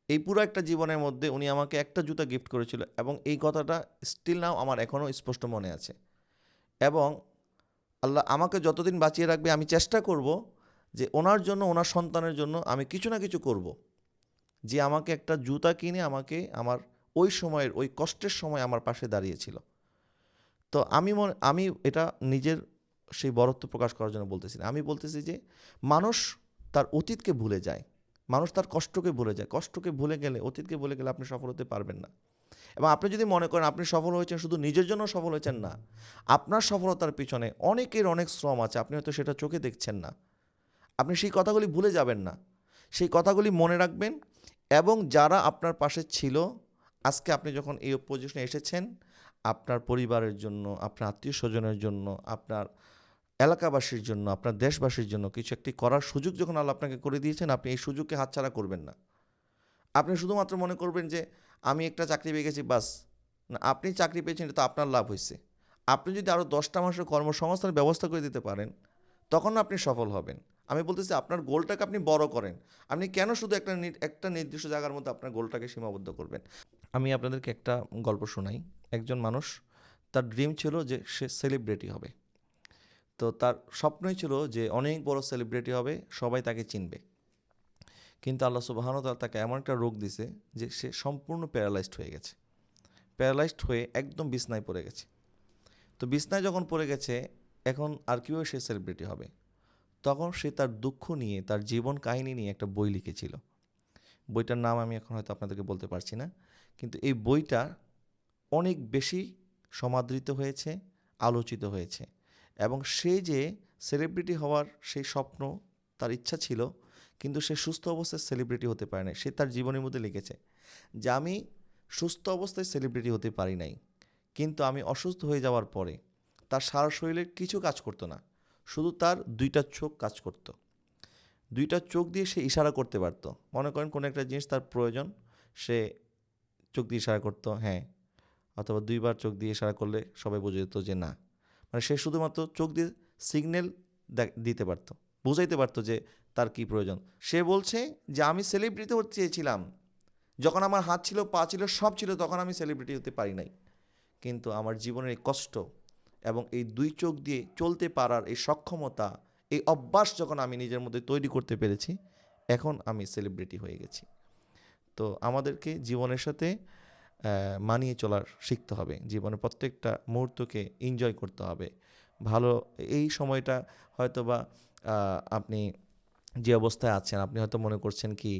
এই পুরো একটা জীবনের মধ্যে উনি আমাকে একটা জুতা গিফট করেছিল, এবং এই কথাটা স্টিল নাও আমার এখনও স্পষ্ট মনে আছে। এবং আল্লাহ আমাকে যতদিন বাঁচিয়ে রাখবে, আমি চেষ্টা করব যে ওনার জন্য, ওনার সন্তানের জন্য আমি কিছু না কিছু করব, যে আমাকে একটা জুতা কিনে আমাকে আমার ওই সময়ের, ওই কষ্টের সময় আমার পাশে দাঁড়িয়েছিল। তো আমি এটা নিজের সেই বরত্ব প্রকাশ করার জন্য বলতেছি না। আমি বলতেছি যে মানুষ তার অতীতকে ভুলে যায়, মানুষ তার কষ্টকে ভুলে যায়। কষ্টকে ভুলে গেলে, অতীতকে ভুলে গেলে আপনি সফল হতে পারবেন না। এবং আপনি যদি মনে করেন আপনি সফল হয়েছেন শুধু নিজের জন্য সফল হয়েছেন, না, আপনার সফলতার পিছনে অনেকের অনেক শ্রম আছে, আপনি হয়তো সেটা চোখে দেখছেন না। আপনি সেই কথাগুলি ভুলে যাবেন না, সেই কথাগুলি মনে রাখবেন। এবং যারা আপনার পাশে ছিল, আজকে আপনি যখন এই পজিশনে এসেছেন, আপনার পরিবারের জন্য, আপনার আত্মীয় স্বজনের জন্য, আপনার এলাকাবাসীর জন্য, আপনার দেশবাসীর জন্য কিছু একটি করার সুযোগ যখন আল্লাহ আপনাকে করে দিয়েছেন, আপনি এই সুযোগকে হাতছাড়া করবেন না। আপনি শুধুমাত্র মনে করবেন যে আমি একটা চাকরি পেয়ে গেছি, বাস। না, আপনি চাকরি পেয়েছেন, এটা তো আপনার লাভ হয়েছে। আপনি যদি আরও 10টা মানুষের কর্মসংস্থানের ব্যবস্থা করে দিতে পারেন, তখন আপনি সফল হবেন। আমি বলতেছি আপনার গোলটাকে আপনি বড় করেন। আপনি কেন শুধু একটা নির্দিষ্ট জায়গার মধ্যে আপনার গোলটাকে সীমাবদ্ধ করবেন? আমি আপনাদেরকে একটা গল্প শোনাই। একজন মানুষ, তার ড্রিম ছিল যে সে সেলিব্রিটি হবে। তো তার স্বপ্নই ছিল যে অনেক বড় সেলিব্রিটি হবে, সবাই তাকে চিনবে। কিন্তু আল্লাহ সুবহানাহু ওয়া তাআলা তাকে এমন একটা রোগ দিছে যে সে সম্পূর্ণ প্যারালাইজড হয়ে গেছে। প্যারালাইজড হয়ে একদম বিছনায় পড়ে গেছে। তো বিছনায় যখন পড়ে গেছে, এখন আর কীভাবে সে সেলিব্রিটি হবে? তখন সে তার দুঃখ নিয়ে, তার জীবন কাহিনী নিয়ে একটা বই লিখেছিল। বইটার নাম আমি এখন হয়তো আপনাদেরকে বলতে পারছি না, কিন্তু এই বইটা অনেক বেশি সমাদৃত হয়েছে, আলোচিত হয়েছে। এবং সে যে সেলিব্রিটি হওয়ার সেই স্বপ্ন, তার ইচ্ছা ছিল, কিন্তু সে সুস্থ অবস্থায় সেলিব্রিটি হতে পারে নাই। সে তার জীবনের মধ্যে লিখেছে যে আমি সুস্থ অবস্থায় সেলিব্রিটি হতে পারি নাই, কিন্তু আমি অসুস্থ হয়ে যাওয়ার পরে তার সারা শরীরের কিছু কাজ করতো না, শুধু তার 2টা চোখ কাজ করতো। 2টা চোখ দিয়ে সে ইশারা করতে পারতো। মনে করেন কোনো একটা জিনিস তার প্রয়োজন, সে চোখ দিয়ে ইশারা করতো হ্যাঁ, অথবা 2বার চোখ দিয়ে ইশারা করলে সবাই বুঝে যেত যে না। মানে সে শুধুমাত্র চোখ দিয়ে সিগন্যাল দিতে পারতো, বুঝাইতে পারতো যে তার কি প্রয়োজন। সে বলছে যে আমি সেলিব্রিটি হতে চেয়েছিলাম, যখন আমার হাত ছিল, পা ছিল, সব ছিল, তখন আমি সেলিব্রিটি হতে পারি নাই। কিন্তু আমার জীবনের এই কষ্ট এবং এই 2 চোখ দিয়ে চলতে পারার এই সক্ষমতা, এই অভ্যাস যখন আমি নিজের মধ্যে তৈরি করতে পেরেছি, এখন আমি সেলিব্রিটি হয়ে গেছি। তো আমাদেরকে জীবনের সাথে মানিয়ে চলার শিখতে হবে। জীবনের প্রত্যেকটা মুহূর্তকে এনজয় করতে হবে। ভালো এই সময়টা হয়তোবা আপনি যে অবস্থায় আছেন, আপনি হয়তো মনে করছেন কি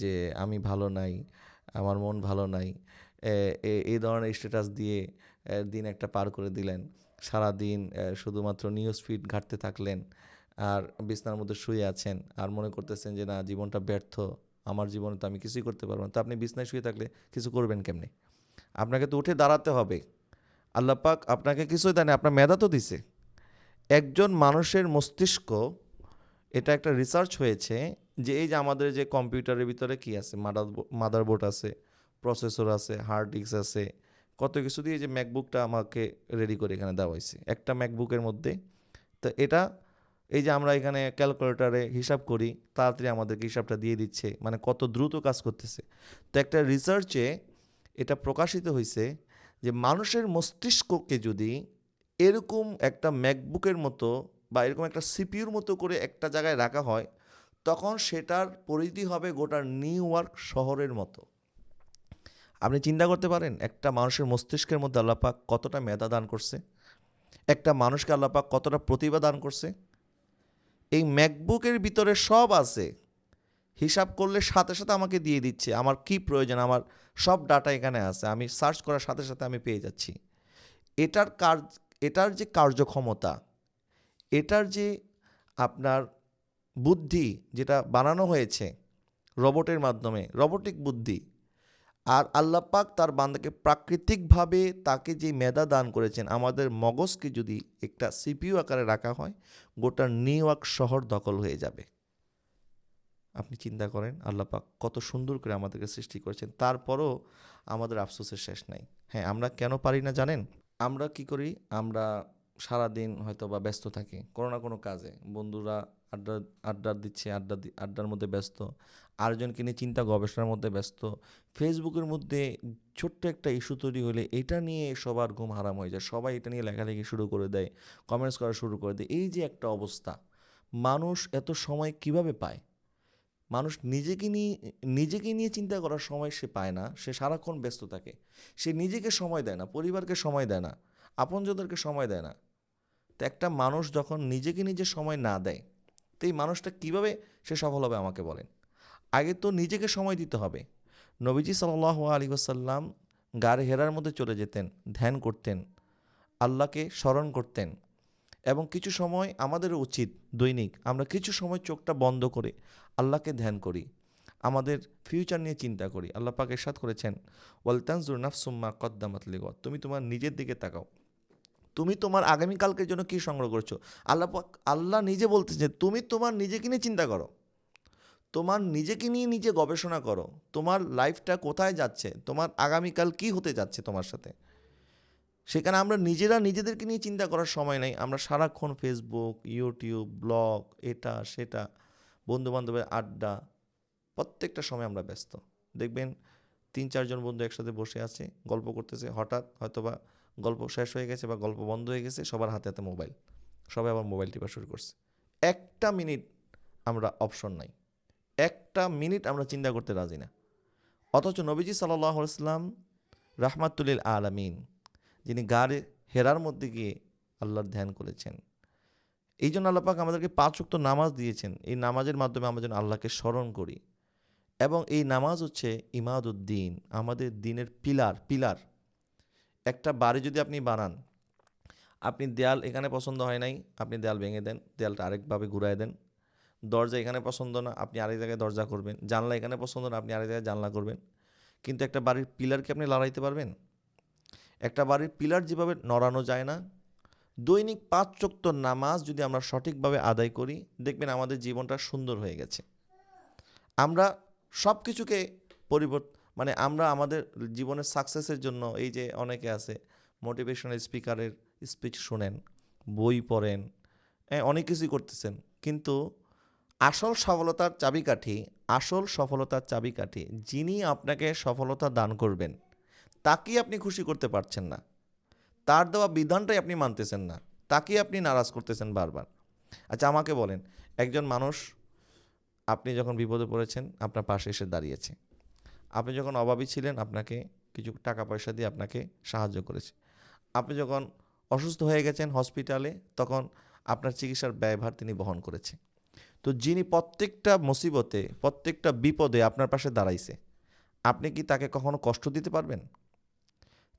যে আমি ভালো নাই, আমার মন ভালো নাই। এই ধরনের স্ট্যাটাস দিয়ে দিন একটা পার করে দিলেন। সারাদিন শুধুমাত্র নিউজ ফিড ঘাঁটতে থাকলেন, আর বিছানার মধ্যে শুয়ে আছেন, আর মনে করতেছেন যে না, জীবনটা ব্যর্থ, আমার জীবনে তো আমি কিছুই করতে পারবো না। তো আপনি বিছানায় শুয়ে থাকলে কিছু করবেন কেমনে? আপনাকে তো উঠে দাঁড়াতে হবে। আল্লাহ পাক আপনাকে কিছুই দেয়নি, আপনার মেধা তো দিছে। একজন মানুষের মস্তিষ্ক, এটা একটা রিসার্চ হয়েছে যে এই যে আমাদের যে কম্পিউটারের ভিতরে কি আছে, মাদারবোর্ড আছে, প্রসেসর আছে, হার্ড ডিস্ক আছে, কত কিছু দিয়ে যে ম্যাকবুকটা আমাকে রেডি করে এখানে দেওয়া হয়েছে একটা ম্যাকবুকের মধ্যে। তো এটা, এই যে আমরা এখানে ক্যালকুলেটারে হিসাব করি, তাড়াতাড়ি আমাদেরকে হিসাবটা দিয়ে দিচ্ছে, মানে কত দ্রুত কাজ করতেছে। তো একটা রিসার্চে এটা প্রকাশিত হয়েছে যে মানুষের মস্তিষ্ককে যদি এরকম একটা ম্যাকবুকের মতো বা এরকম একটা সিপিইউর মতো করে একটা জায়গায় রাখা হয়, তখন সেটার পরিধি হবে গোটা নিউ ইয়র্ক শহরের মতো। আপনি চিন্তা করতে পারেন একটা মানুষের মস্তিষ্কের মধ্যে আল্লাহ পাক কতটা মেধা দান করছে, একটা মানুষকে আল্লাহ পাক কতটা প্রতিভা দান করছে। এই ম্যাকবুকের ভিতরে সব আছে, হিসাব করলে সাথে সাথে আমাকে দিয়ে দিচ্ছে আমার কি প্রয়োজন, আমার সব ডাটা এখানে আছে, আমি সার্চ করার সাথে সাথে আমি পেয়ে যাচ্ছি। এটার কাজ, এটার যে কার্যক্ষমতা, এটার যে আপনার বুদ্ধি, যেটা বানানো হয়েছে রোবটের মাধ্যমে, রোবোটিক বুদ্ধি, আর আল্লাহ পাক তার বান্দাকে প্রাকৃতিকভাবে তাকে যে মেধা দান করেছেন, আমাদের মগজকে যদি একটা সিপিইউ আকারে রাখা হয়, গোটা নিউ ইয়র্ক শহর দখল হয়ে যাবে। আপনি চিন্তা করেন আল্লাহ পাক কত সুন্দর করে আমাদেরকে সৃষ্টি করেছেন, তারপরও আমাদের আফসোসের শেষ নাই। হ্যাঁ, আমরা কেন পারি না জানেন? আমরা কি করি? আমরা সারাদিন হয়তো বা ব্যস্ত থাকি কোনো না কোনো কাজে। বন্ধুরা আড্ডা আড্ডা দিচ্ছে, আড্ডার মধ্যে ব্যস্ত। আরেকজনকে নিয়ে চিন্তা গবেষণার মধ্যে ব্যস্ত। ফেসবুকের মধ্যে ছোট্ট একটা ইস্যু তৈরি হলে এটা নিয়ে সবার ঘুম হারাম হয়ে যায়। সবাই এটা নিয়ে লেখালেখি শুরু করে দেয়, কমেন্টস করা শুরু করে দেয়। এই যে একটা অবস্থা, মানুষ এত সময় কিভাবে পায়? মানুষ নিজেকে নিয়ে চিন্তা করার সময় সে পায় না। সে সারাক্ষণ ব্যস্ত থাকে। সে নিজেকে সময় দেয় না, পরিবারকে সময় দেয় না, আপনজনদেরকে সময় দেয় না। তো একটা মানুষ যখন নিজে সময় না দেয়, তো এই মানুষটা কীভাবে সে সফল হবে আমাকে বলেন? আগে তো নিজেকে সময় দিতে হবে। নবীজি সাল্লাল্লাহু আলাইহি ওয়াসাল্লাম গার হেরার মধ্যে চলে যেতেন, ধ্যান করতেন, আল্লাহকে স্মরণ করতেন। এবং কিছু সময় আমাদেরও উচিত দৈনিক আমরা কিছু সময় চোখটা বন্ধ করে আল্লাহকে ধ্যান করি, আমাদের ফিউচার নিয়ে চিন্তা করি। আল্লাহ পাক ইরশাদ করেছেন, ওয়াল তানজুর নাফসুম মা কদ্দামাত লিগাদ, তুমি তোমার নিজের দিকে তাকাও, তুমি তোমার আগামীকালকের জন্য কী সংগ্রহ করছো। আল্লাহ পাক, আল্লাহ নিজে বলতেছে তুমি তোমার নিজেকে নিয়ে চিন্তা করো, তোমার নিজেকে নিয়ে নিজে গবেষণা করো, তোমার লাইফটা কোথায় যাচ্ছে, তোমার আগামীকাল কি হতে যাচ্ছে তোমার সাথে। সেখানে আমরা নিজেদেরকে নিয়ে চিন্তা করার সময় নাই। আমরা সারাক্ষণ ফেসবুক, ইউটিউব, ব্লগ, এটা সেটা, বন্ধুবান্ধবের আড্ডা, প্রত্যেকটা সময় আমরা ব্যস্ত। দেখবেন 3-4 জন বন্ধু একসাথে বসে আছে, গল্প করতেছে, হঠাৎ হয়তোবা গল্প শেষ হয়ে গেছে বা গল্প বন্ধ হয়ে গেছে, সবার হাতে হাতে মোবাইল, সবাই আবার মোবাইল টিপা শুরু করছে। একটা মিনিট আমরা অপশন নাই, একটা মিনিট আমরা চিন্তা করতে রাজি না। অথচ নবীজি সাল্লাল্লাহু আলাইহি ওয়াসাল্লাম রাহমাতুল লিল আলামিন, যিনি গারে হেরার মধ্যে গিয়ে আল্লাহর ধ্যান করেছেন, এই জন্য আল্লাহ পাক আমাদেরকে 5 ওয়াক্ত নামাজ দিয়েছেন। এই নামাজের মাধ্যমে আমরা যেন আল্লাহকে স্মরণ করি। এবং এই নামাজ হচ্ছে ইমাদুদ্দিন, আমাদের দিনের পিলার। একটা বাড়ি যদি আপনি বানান, আপনি দেয়াল এখানে পছন্দ হয় নাই, আপনি দেয়াল ভেঙে দেন, দেয়ালটা আরেকভাবে ঘুরায় দেন। দরজা এখানে পছন্দ না, আপনি আরেক জায়গায় দরজা করবেন। জানলা এখানে পছন্দ না, আপনি আরেক জায়গায় জানলা করবেন। কিন্তু একটা বাড়ির পিলার কি আপনি লড়াইতে পারবেন? একটা বাড়ির পিলার যেভাবে নড়ানো যায় না, দৈনিক ৫ ওয়াক্ত নামাজ যদি আমরা সঠিকভাবে আদায় করি, দেখবেন আমাদের জীবনটা সুন্দর হয়ে গেছে। আমরা সব কিছুকে মানে আমরা আমাদের জীবনের সাকসেসের জন্য এই যে অনেকে আছে মোটিভেশনাল স্পিকারের স্পিচ শোনেন, বই পড়েন, অনেক কিছুই করতেছেন। কিন্তু আসল সফলতার চাবিকাঠি, আসল সফলতার চাবিকাঠি যিনি আপনাকে সফলতা দান করবেন, তাকেই আপনি খুশি করতে পারছেন না। তার দেওয়া বিধানটাই আপনি মানতেছেন না, তাকেই আপনি নারাজ করতেছেন বারবার। আচ্ছা আমাকে বলেন, একজন মানুষ আপনি যখন বিপদে পড়েছেন আপনার পাশে এসে দাঁড়িয়েছে। আপনি যখন অভাবী ছিলেন আপনাকে কিছু টাকা পয়সা দিয়ে আপনাকে সাহায্য করেছে। আপনি যখন অসুস্থ হয়ে গেছেন হসপিটালে, তখন আপনার চিকিৎসার ব্যয়ভার তিনি বহন করেছে। তো যিনি প্রত্যেকটা মুসিবতে, প্রত্যেকটা বিপদে আপনার পাশে দাঁড়াইছে, আপনি কি তাকে কখনো কষ্ট দিতে পারবেন?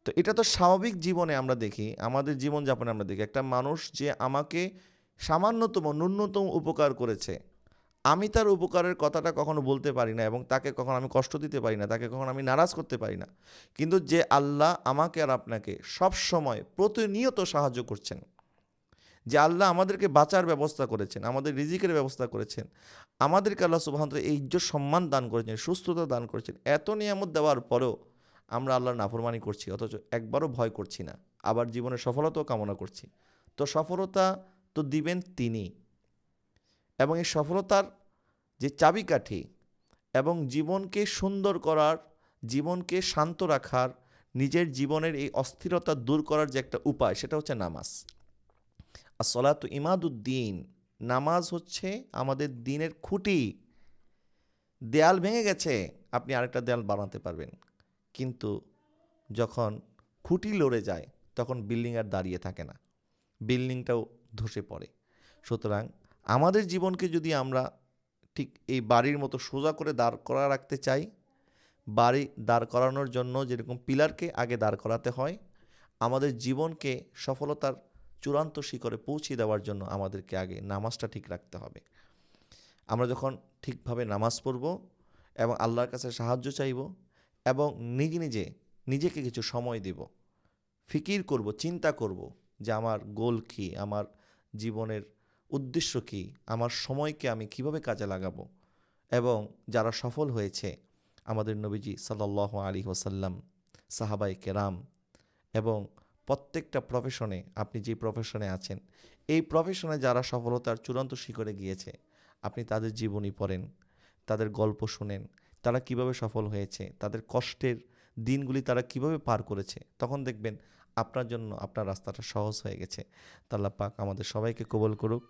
তো এটা তো স্বাভাবিক জীবনে আমরা দেখি, আমাদের জীবনযাপনে আমরা দেখি একটা মানুষ যে আমাকে সামান্যতম ন্যূনতম উপকার করেছে, আমি তার উপকারের কথাটা কখনো বলতে পারি না এবং তাকে কখনো আমি কষ্ট দিতে পারি না, তাকে কখনো আমি নারাজ করতে পারি না। কিন্তু যে আল্লাহ আমাকে আর আপনাকে সব সময় প্রতিনিয়ত সাহায্য করছেন, যে আল্লাহ আমাদেরকে বাঁচার ব্যবস্থা করেছেন, আমাদের রিজিকের ব্যবস্থা করেছেন, আমাদেরকে আল্লাহ সুবহানাহু ওয়া তাআলা এই ইজ্জত সম্মান দান করেছেন, সুস্থতা দান করেছেন, এত নিয়ামত দেওয়ার পরেও আমরা আল্লাহর নাফরমানি করছি, অথচ একবারও ভয় করছি না, আবার জীবনের সফলতাও কামনা করছি। তো সফলতা তো দিবেন তিনি, এবং এই সফলতার যে চাবিকাঠি এবং জীবনকে সুন্দর করার, জীবনকে শান্ত রাখার, নিজের জীবনের এই অস্থিরতা দূর করার যে একটা উপায়, সেটা হচ্ছে নামাজ। আসসালাতু ইমাদুদ্দিন, নামাজ হচ্ছে আমাদের দিনের খুঁটি। দেয়াল ভেঙে গেছে, আপনি আরেকটা দেয়াল বানাতে পারবেন, কিন্তু যখন খুঁটি লড়ে যায় তখন বিল্ডিং আর দাঁড়িয়ে থাকে না, বিল্ডিংটাও ধসে পড়ে। সুতরাং আমাদের জীবনকে যদি আমরা ঠিক এই বাড়ির মতো সোজা করে দাঁড় করা রাখতে চাই, বাড়ি দাঁড় করানোর জন্য যেরকম পিলারকে আগে দাঁড় করাতে হয়, আমাদের জীবনকে সফলতার চূড়ান্ত শিখরে পৌঁছে দেওয়ার জন্য আমাদেরকে আগে নামাজটা ঠিক রাখতে হবে। আমরা যখন ঠিকভাবে নামাজ পড়ব এবং আল্লাহর কাছে সাহায্য চাইব এবং নিজেকে কিছু সময় দেব, ফিকির করব, চিন্তা করব যে আমার গোল কী, আমার জীবনের উদ্দেশ্য কী, আমার সময়কে আমি কিভাবে কাজে লাগাবো। এবং যারা সফল হয়েছে, আমাদের নবীজি সাল্লাল্লাহু আলাইহি ওয়াসাল্লাম, সাহাবায়ে কেরাম, এবং প্রত্যেকটা প্রফেশনে, আপনি যে প্রফেশনে আছেন, এই প্রফেশনে যারা সফলতার চূড়ান্ত শিখরে গিয়েছে, আপনি তাদের জীবনী পড়েন, তাদের গল্প শুনেন, তারা কিভাবে সফল হয়েছে, তাদের কষ্টের দিনগুলি তারা কিভাবে পার করেছে, তখন দেখবেন আপনার জন্য আপনার রাস্তাটা সহজ হয়ে গেছে। তা আল্লাহ পাক আমাদের সবাইকে কবুল করুক।